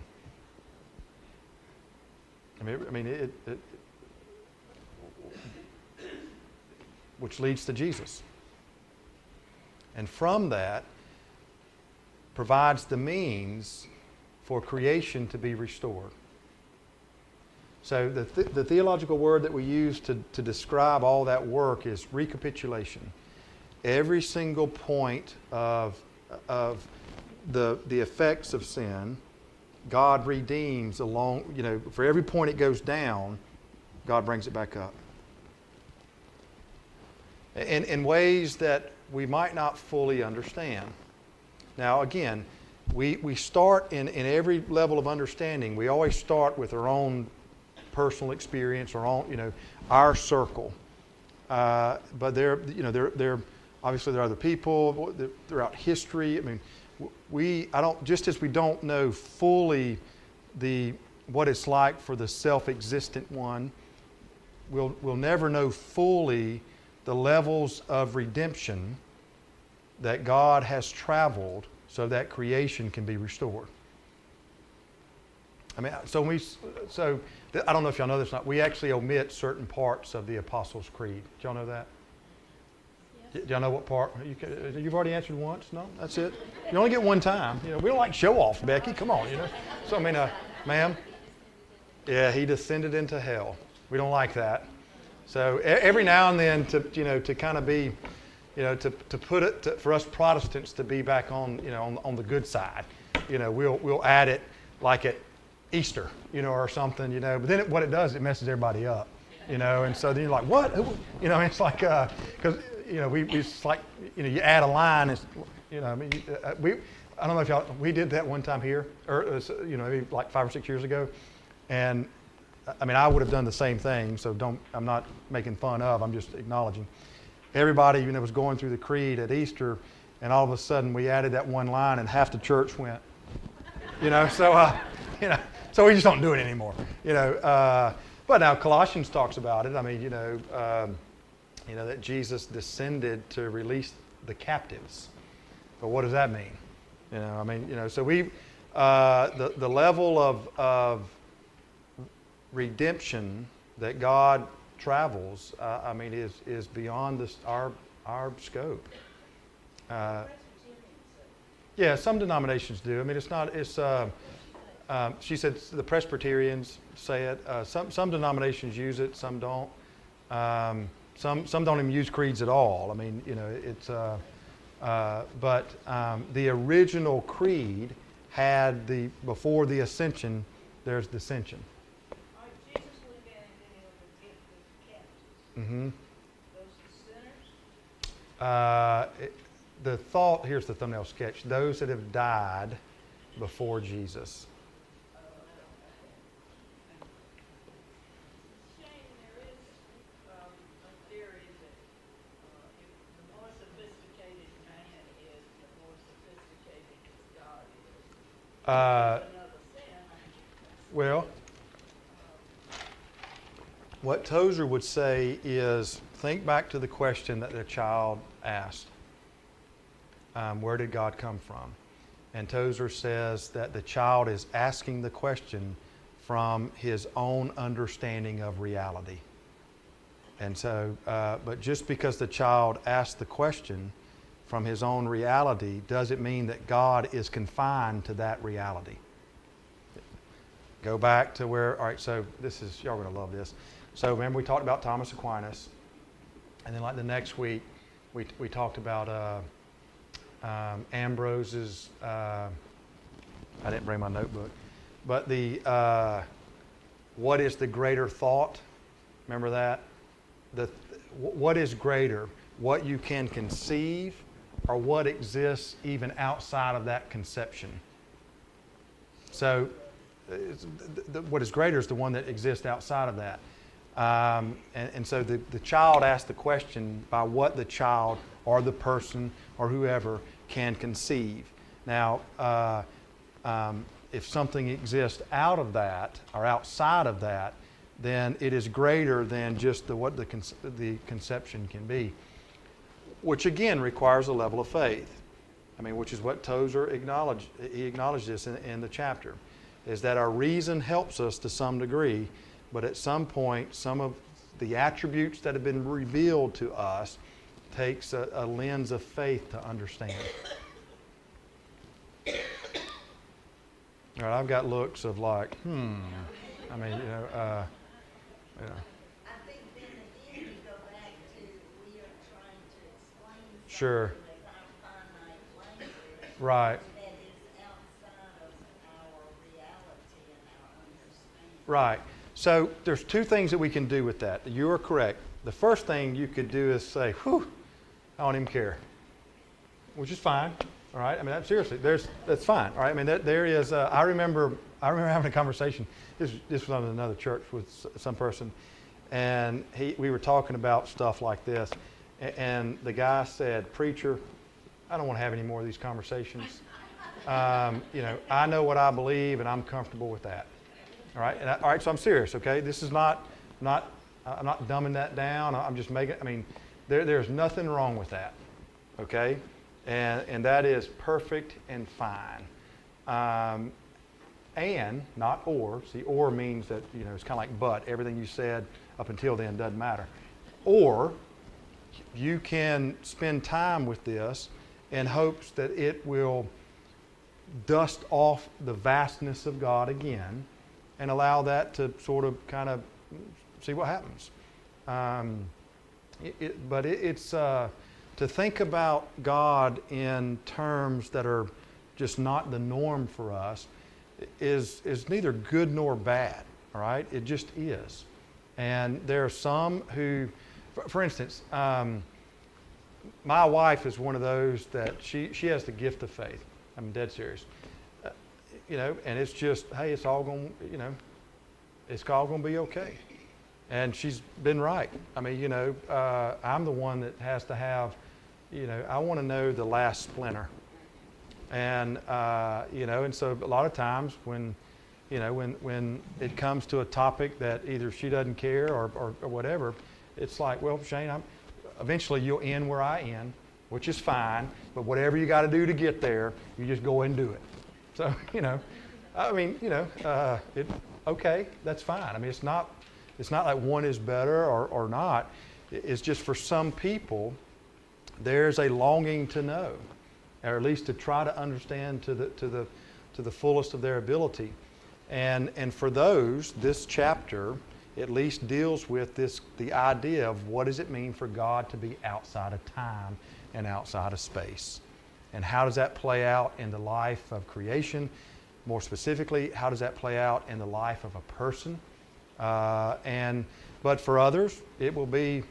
Which leads to Jesus. And from that provides the means for creation to be restored. So the theological word that we use to describe all that work is recapitulation. Every single point of the effects of sin, God redeems along, you know, for every point it goes down, God brings it back up. In ways that we might not fully understand. Now again, we start in every level of understanding, we always start with our own personal experience, our own, you know, our circle. But there obviously there are other people throughout history. I mean, just as we don't know fully what it's like for the self-existent one, we'll never know fully the levels of redemption that God has traveled so that creation can be restored. I mean, so I don't know if y'all know this or not. We actually omit certain parts of the Apostles' Creed. Did y'all know that? Yes. Do y'all know what part? You've already answered once? No? That's it? You only get one time. You know, we don't like show off, Becky. Come on, you know. So, I mean, ma'am? Yeah, he descended into hell. We don't like that. So every now and then to kind of be, you know, to put it, for us Protestants to be back on, you know, on the good side, you know, we'll add it like at Easter, you know, or something, you know. But then what it does, it messes everybody up, you know. And so then you're like, what? You know, it's like, because, you know, we it's like, you know, you add a line, it's, you know, I mean, I don't know if y'all, we did that one time here, or, you know, maybe like 5 or 6 years ago. And I mean, I would have done the same thing, so I'm not making fun of, I'm just acknowledging. everybody, was going through the creed at Easter, and all of a sudden we added that one line, and half the church went. So we just don't do it anymore. But now Colossians talks about it. I mean, that Jesus descended to release the captives. But what does that mean? So we, the level of redemption that God travels, is beyond our scope. Yeah, some denominations do. I mean, it's not. It's. She said the Presbyterians say it. Some denominations use it. Some don't. Some don't even use creeds at all. I mean, it's. But the original creed had before the ascension. There's dissension. Jesus looked at it and it was a gift of captives. Mm-hmm. Those sinners. The thought, here's the thumbnail sketch, those that have died before Jesus. Shane, there is a theory that if the more sophisticated man is, the more sophisticated God is. Another sin. Well, what Tozer would say is, think back to the question that the child asked. Where did God come from? And Tozer says that the child is asking the question from his own understanding of reality. And so, but just because the child asked the question from his own reality doesn't mean that God is confined to that reality. Go back to where, all right, so y'all are going to love this. So remember we talked about Thomas Aquinas, and then like the next week we talked about Ambrose's, I didn't bring my notebook, but what is the greater thought? Remember that? What is greater? What you can conceive or what exists even outside of that conception? So what is greater is the one that exists outside of that. And so the child asked the question by what the child or the person or whoever can conceive. Now, if something exists out of that or outside of that, then it is greater than just what the conception can be, which again requires a level of faith. I mean, which is what Tozer acknowledged. He acknowledged this in the chapter, is that our reason helps us to some degree, but at some point, some of the attributes that have been revealed to us takes a lens of faith to understand. All right, I've got looks of like, I mean, I think then again, you go back to, we are trying to explain Sure. something with our finite language. Right. That is outside of our reality and our understanding. Right. So there's two things that we can do with that. You are correct. The first thing you could do is say, whew, I don't even care, which is fine. All right. I mean, seriously, that's fine. All right. I mean, there is. I remember having a conversation. This was on another church with some person, and we were talking about stuff like this, and the guy said, "Preacher, I don't want to have any more of these conversations. I know what I believe, and I'm comfortable with that." All right. All right. So I'm serious. Okay. This is not. I'm not dumbing that down. I'm just making. I mean, there's nothing wrong with that. Okay. And that is perfect and fine. And, not or. See, or means that, it's kind of like but. Everything you said up until then doesn't matter. Or you can spend time with this in hopes that it will dust off the vastness of God again and allow that to sort of kind of see what happens. It's to think about God in terms that are just not the norm for us is neither good nor bad, all right? It just is. And there are some who, for instance, my wife is one of those that she has the gift of faith. I'm dead serious. And it's just, hey, it's all going to be okay. And she's been right. I mean, I'm the one that has to have, I want to know the last splinter. And, and so a lot of times when it comes to a topic that either she doesn't care or whatever, it's like, well, Shane, eventually you'll end where I end, which is fine, but whatever you got to do to get there, you just go and do it. So, okay, that's fine. I mean, it's not like one is better or not. It's just for some people, there's a longing to know, or at least to try to understand to the fullest of their ability. And for those, this chapter at least deals with the idea of what does it mean for God to be outside of time and outside of space. And how does that play out in the life of creation? More specifically, how does that play out in the life of a person? But for others, it will be,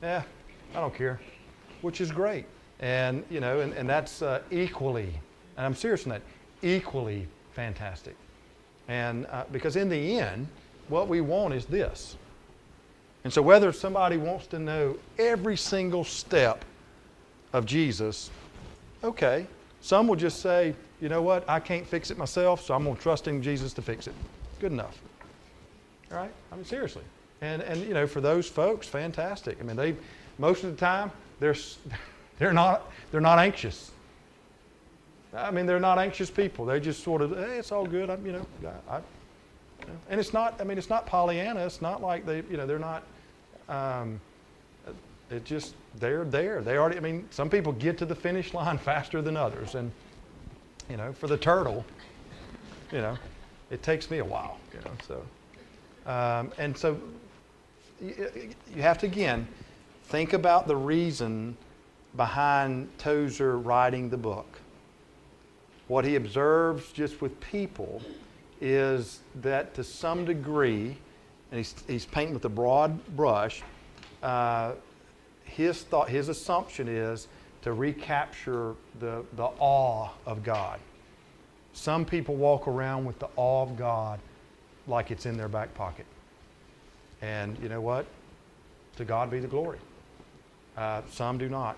I don't care, which is great. And that's equally, and I'm serious on that, equally fantastic. And because in the end, what we want is this. And so whether somebody wants to know every single step of Jesus, okay. Some will just say, you know what, I can't fix it myself, so I'm going to trust in Jesus to fix it. Good enough. All right? I mean, seriously. And for those folks, fantastic. I mean, most of the time, they're not anxious. I mean, they're not anxious people. They just sort of, hey, it's all good. And it's not. I mean, it's not Pollyanna. It's not like they're not. It just they're there. They already. I mean, some people get to the finish line faster than others, and for the turtle, it takes me a while. So, and so you have to again think about the reason behind Tozer writing the book. What he observes just with people is that to some degree, and he's painting with a broad brush, his assumption is to recapture the awe of God. Some people walk around with the awe of God like it's in their back pocket. And you know what? To God be the glory. Some do not.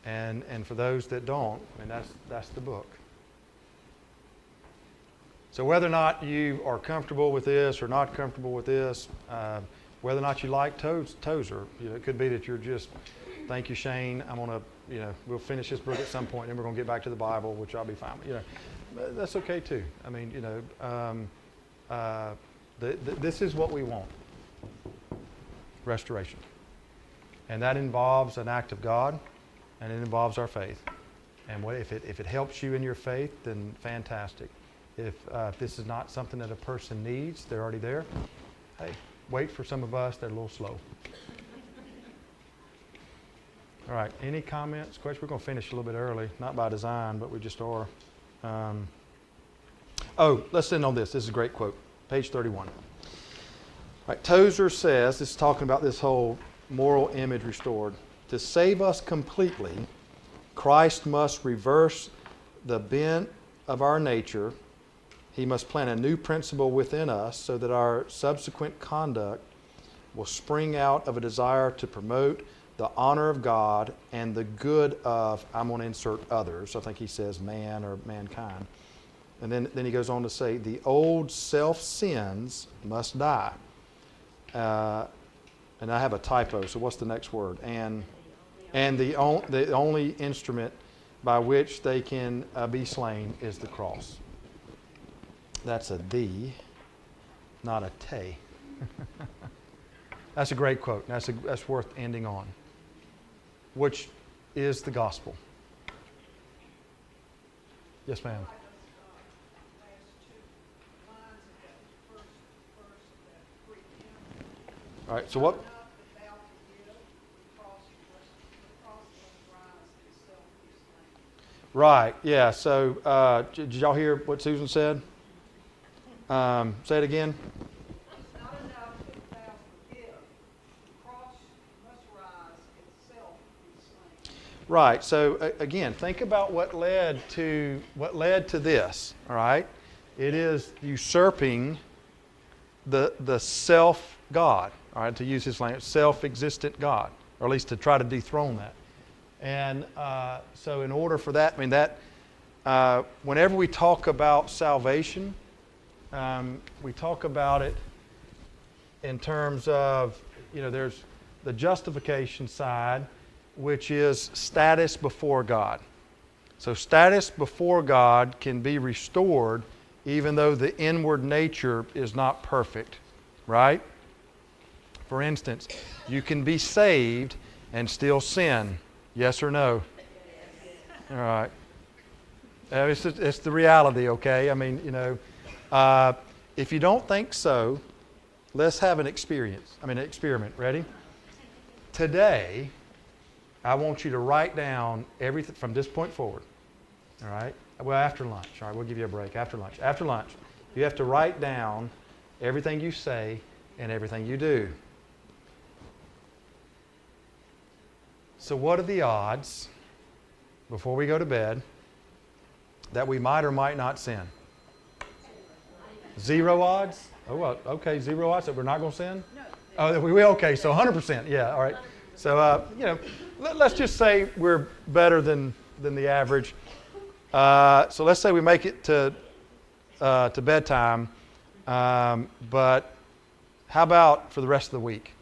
And for those that don't, I mean, that's the book. So whether or not you are comfortable with this or not comfortable with this, whether or not you like Tozer, it could be that you're just, thank you, Shane. I'm gonna, we'll finish this book at some point, and then we're gonna get back to the Bible, which I'll be fine with. That's okay too. I mean, this is what we want: restoration, and that involves an act of God, and it involves our faith. And if it helps you in your faith, then fantastic. If this is not something that a person needs, they're already there. Hey, wait for some of us that are a little slow. All right, any comments, questions? We're going to finish a little bit early, not by design, but we just are. Let's end on this. This is a great quote, page 31. All right, Tozer says, this is talking about this whole moral image restored. To save us completely, Christ must reverse the bent of our nature. He must plant a new principle within us so that our subsequent conduct will spring out of a desire to promote the honor of God and the good of, I'm going to insert others. I think he says man or mankind. And then he goes on to say, the old self-sins must die. And I have a typo, so what's the next word? And the only instrument by which they can be slain is the cross. That's a D, not a T. That's a great quote. That's worth ending on. Which is the gospel. Yes, ma'am. All right, so what? Right, yeah. So did y'all hear what Susan said? Say it again. It's not enough that thou forgive. The cross must rise itself be slain. Right. So again, think about what led to this. All right. It is usurping the self God. all right, to use his language, self-existent God, or at least to try to dethrone that. And so in order for that, I mean, that whenever we talk about salvation, we talk about it in terms of, there's the justification side, which is status before God. So status before God can be restored even though the inward nature is not perfect, right? For instance, you can be saved and still sin. Yes or no? All right. It's the reality, okay? I mean, if you don't think so, let's have an experiment. Ready? Today, I want you to write down everything from this point forward. All right? Well, after lunch. All right, we'll give you a break. After lunch. After lunch, you have to write down everything you say and everything you do. So what are the odds, before we go to bed, that we might or might not sin? 0 odds? Oh, well, okay, 0 odds that we're not going to sin? No. Oh, that we will? Okay, so 100%. Yeah, all right. So, let's just say we're better than the average. So let's say we make it to bedtime. But how about for the rest of the week?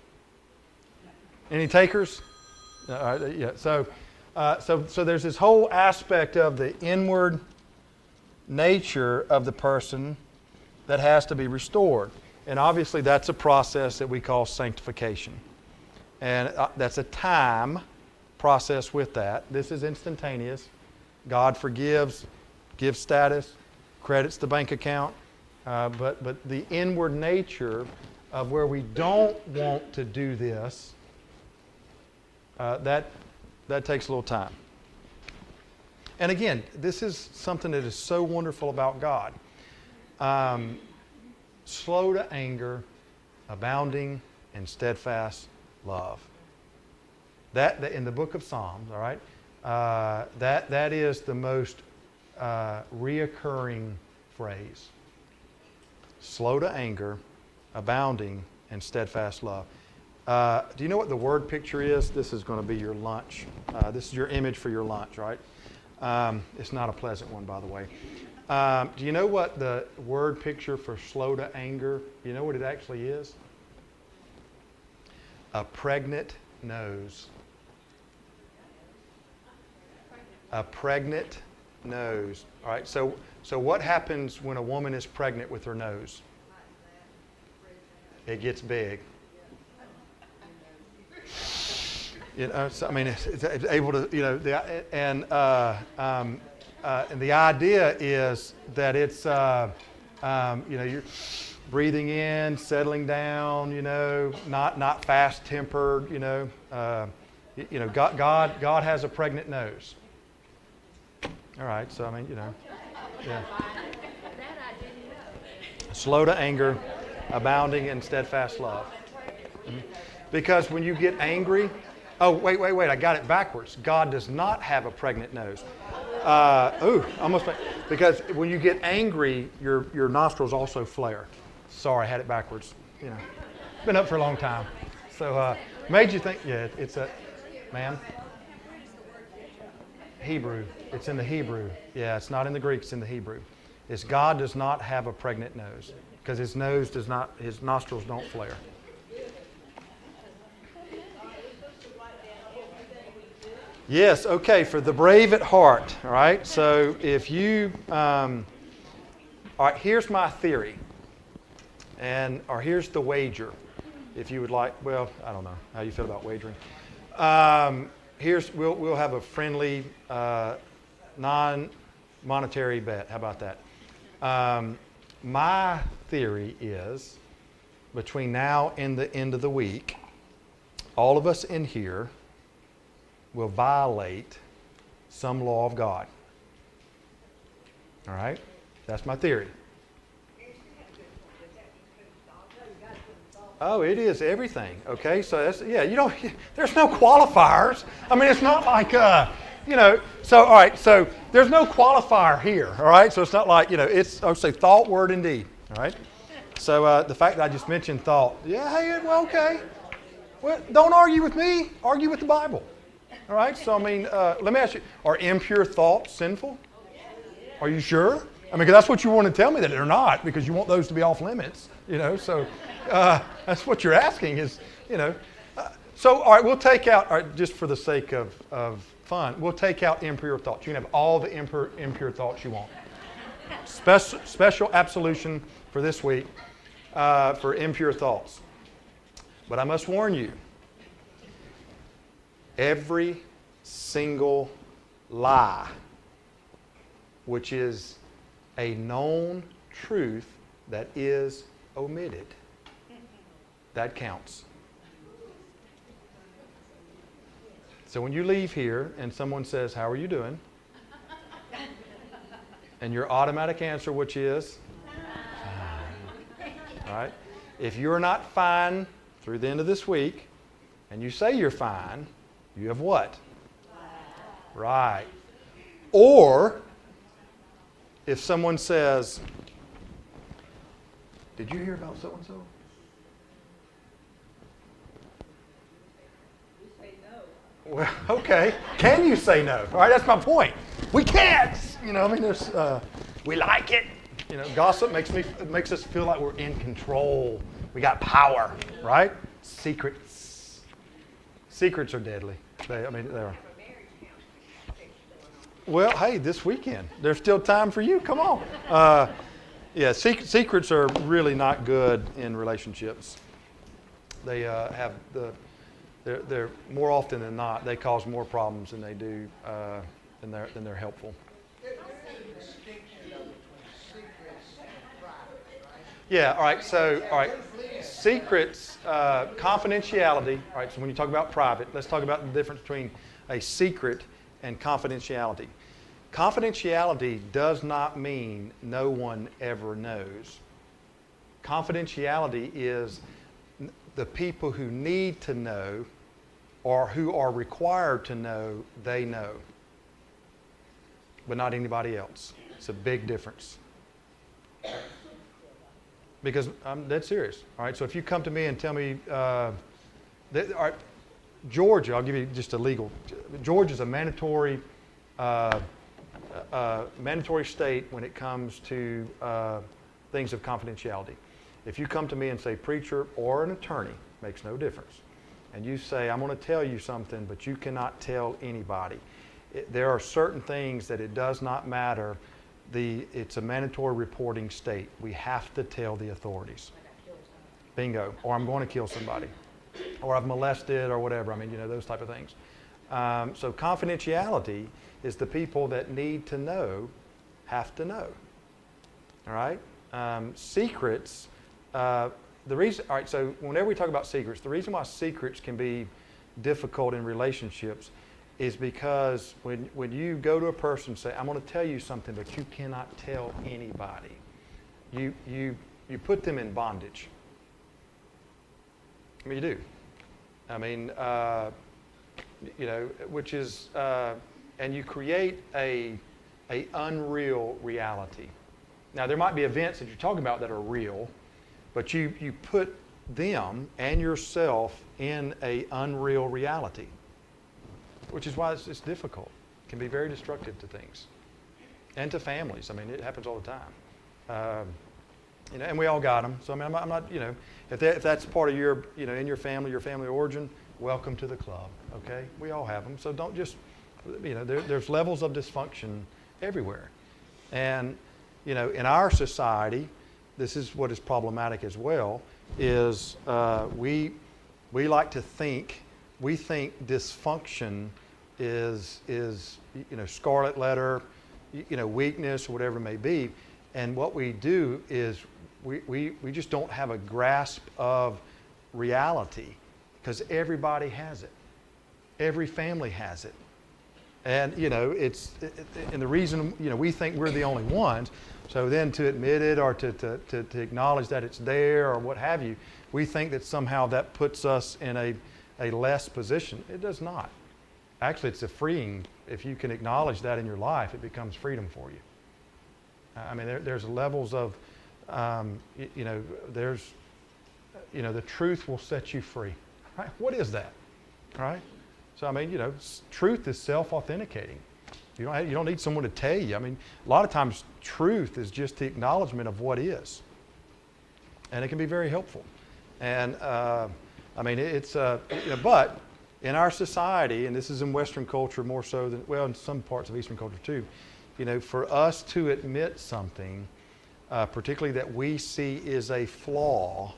Any takers? Yeah. So there's this whole aspect of the inward nature of the person that has to be restored. And obviously that's a process that we call sanctification. And that's a time process with that. This is instantaneous. God forgives, gives status, credits the bank account. But the inward nature of where we don't want to do this, that takes a little time. And again, this is something that is so wonderful about God. Slow to anger, abounding in steadfast love. That in the book of Psalms, all right, that is the most reoccurring phrase. Slow to anger, abounding in steadfast love. Do you know what the word picture is? This is going to be your lunch. This is your image for your lunch, right? It's not a pleasant one, by the way. Do you know what the word picture for slow to anger, you know what it actually is? A pregnant nose. A pregnant nose. All right, so what happens when a woman is pregnant with her nose? It gets big. So, I mean, it's able to, and the idea is that it's, you're breathing in, settling down, not fast-tempered, God has a pregnant nose. All right, so I mean, yeah. That I didn't know. Slow to anger, abounding in steadfast love. Because when you get angry, wait, I got it backwards. God does not have a pregnant nose. Because when you get angry, your nostrils also flare. Sorry, I had it backwards. Been up for a long time. So, made you think, yeah, it's a, ma'am? Hebrew. It's in the Hebrew. Yeah, it's not in the Greek, it's in the Hebrew. It's God does not have a pregnant nose because his nostrils don't flare. Yes, okay, for the brave at heart, all right? So if you, all right, here's my theory, or here's the wager, if you would like, well, I don't know how you feel about wagering. We'll have a friendly, non-monetary bet. How about that? My theory is, between now and the end of the week, all of us in here will violate some law of God. All right? That's my theory. Oh, it is everything. Okay, so that's, there's no qualifiers. I mean, it's not like, so, all right, so there's no qualifier here, all right? So it's not like, it's, I'll say thought, word, and deed, all right? So the fact that I just mentioned thought, yeah, hey, well, okay. Well, don't argue with me. Argue with the Bible. All right? So, I mean, let me ask you, are impure thoughts sinful? Are you sure? I mean, 'cause that's what you want to tell me that they're not, because you want those to be off limits, you know. So that's what you're asking is, you know. So, all right, we'll take out, all right, just for the sake of fun, we'll take out impure thoughts. You can have all the impure thoughts you want. Special absolution for this week for impure thoughts. But I must warn you, every single lie, which is a known truth that is omitted, that counts. So when you leave here and someone says, how are you doing? And your automatic answer, which is, fine. All right? If you're not fine through the end of this week, and you say you're fine, you have what? Right. Or, if someone says, did you hear about so-and-so? Well, okay. Can you say no? All right, that's my point. We can't. You know, I mean, there's, we like it. You know, gossip makes us feel like we're in control. We got power, right? Secrets. Secrets are deadly. They are. Well, hey, this weekend. There's still time for you. Come on. Yeah, secrets are really not good in relationships. They have they're more often than not, they cause more problems than they do, than they're helpful. There's a distinction though between secrets and private, right? Yeah, all right, so, all right, secrets, confidentiality, all right, so when you talk about private, let's talk about the difference between a secret and confidentiality. Confidentiality does not mean no one ever knows. Confidentiality is the people who need to know or who are required to know, they know, but not anybody else. It's a big difference. Because I'm dead serious. All right, so if you come to me and tell me, all right, Georgia, I'll give you just a legal. Georgia's a mandatory state when it comes to things of confidentiality. If you come to me and say preacher or an attorney, makes no difference, and you say, I'm going to tell you something, but you cannot tell anybody. There are certain things that it does not matter. It's a mandatory reporting state. We have to tell the authorities. Bingo. Or I'm going to kill somebody. Or I've molested or whatever. I mean, you know, those type of things. So confidentiality is the people that need to know have to know. All right? Secrets, the reason, all right, so whenever we talk about secrets, the reason why secrets can be difficult in relationships is because when you go to a person and say, I'm going to tell you something, but you cannot tell anybody, you put them in bondage. I mean, you do. I mean, you know, which is, and you create a unreal reality. Now, there might be events that you're talking about that are real, but you put them and yourself in a unreal reality, which is why it's difficult. It can be very destructive to things and to families. I mean, it happens all the time. You know, and we all got them. So I mean, I'm not, you know, if that's part of your, you know, in your family origin, welcome to the club. Okay, we all have them. So don't just, you know, there's levels of dysfunction everywhere, and you know, in our society, this is what is problematic as well. Is we like to think, we think dysfunction is you know, scarlet letter, you know, weakness or whatever it may be, and what we do is we just don't have a grasp of reality because everybody has it, every family has it, and you know and the reason, you know, we think we're the only ones. So then to admit it or to acknowledge that it's there or what have you, we think that somehow that puts us in a less position. It does not. Actually, it's a freeing. If you can acknowledge that in your life, it becomes freedom for you. I mean, there's levels of there's, the truth will set you free. Right? What is that? Right? So, I mean, truth is self-authenticating. You don't need someone to tell you. I mean, a lot of times truth is just the acknowledgement of what is. And it can be very helpful. And, I mean, but in our society, and this is in Western culture more so than, well, in some parts of Eastern culture too, for us to admit something, particularly that we see is a flaw,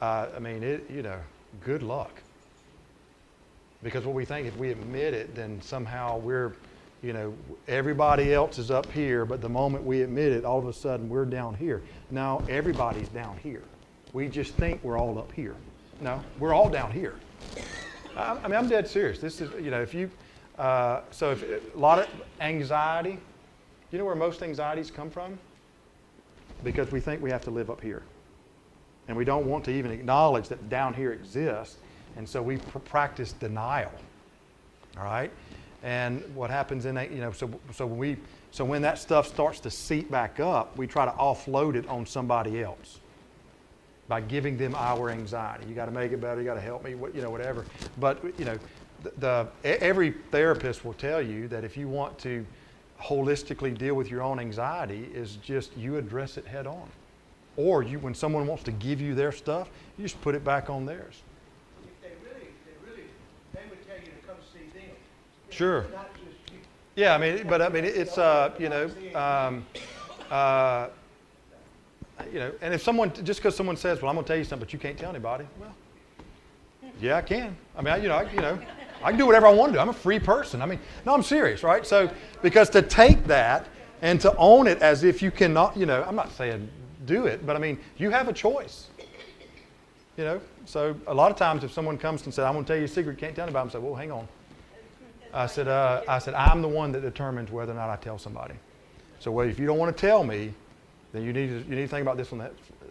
I mean, good luck. Because what we think, if we admit it, then somehow we're, everybody else is up here, but the moment we admit it, all of a sudden we're down here. No, everybody's down here. We just think we're all up here. No, we're all down here. I mean, I'm dead serious. This is, if you, so if a lot of anxiety, you know where most anxieties come from? Because we think we have to live up here. And we don't want to even acknowledge that down here exists. And so we practice denial. All right? And what happens in that, so when that stuff starts to seep back up, we try to offload it on somebody else by giving them our anxiety. You got to make it better. You got to help me. Whatever. But every therapist will tell you that if you want to holistically deal with your own anxiety, is just you address it head on. Or when someone wants to give you their stuff, you just put it back on theirs. They would tell you to come see them. Sure. Not just you. Yeah, I mean, but I mean, it's and if someone, just because someone says, well, I'm going to tell you something, but you can't tell anybody, well, yeah, I can. I mean, I can do whatever I want to do. I'm a free person. I mean, no, I'm serious, right? So, because to take that and to own it as if you cannot, I'm not saying do it, but I mean, you have a choice. So a lot of times if someone comes and says, I'm going to tell you a secret, you can't tell anybody, I'm saying, well, hang on. I said, I'm the one that determines whether or not I tell somebody. So if you don't want to tell me, then you need to think about this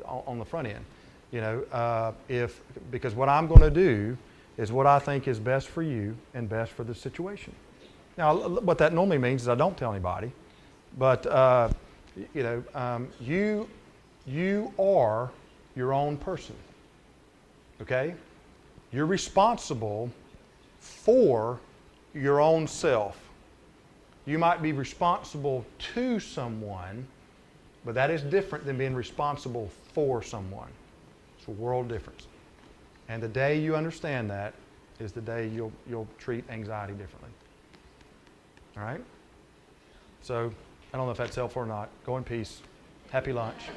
on the front end. Because what I'm going to do is what I think is best for you and best for the situation. Now, what that normally means is I don't tell anybody, but you are your own person. Okay? You're responsible for your own self. You might be responsible to someone, but that is different than being responsible for someone. It's a world difference. And the day you understand that is the day you'll treat anxiety differently. All right? So, I don't know if that's helpful or not. Go in peace. Happy lunch.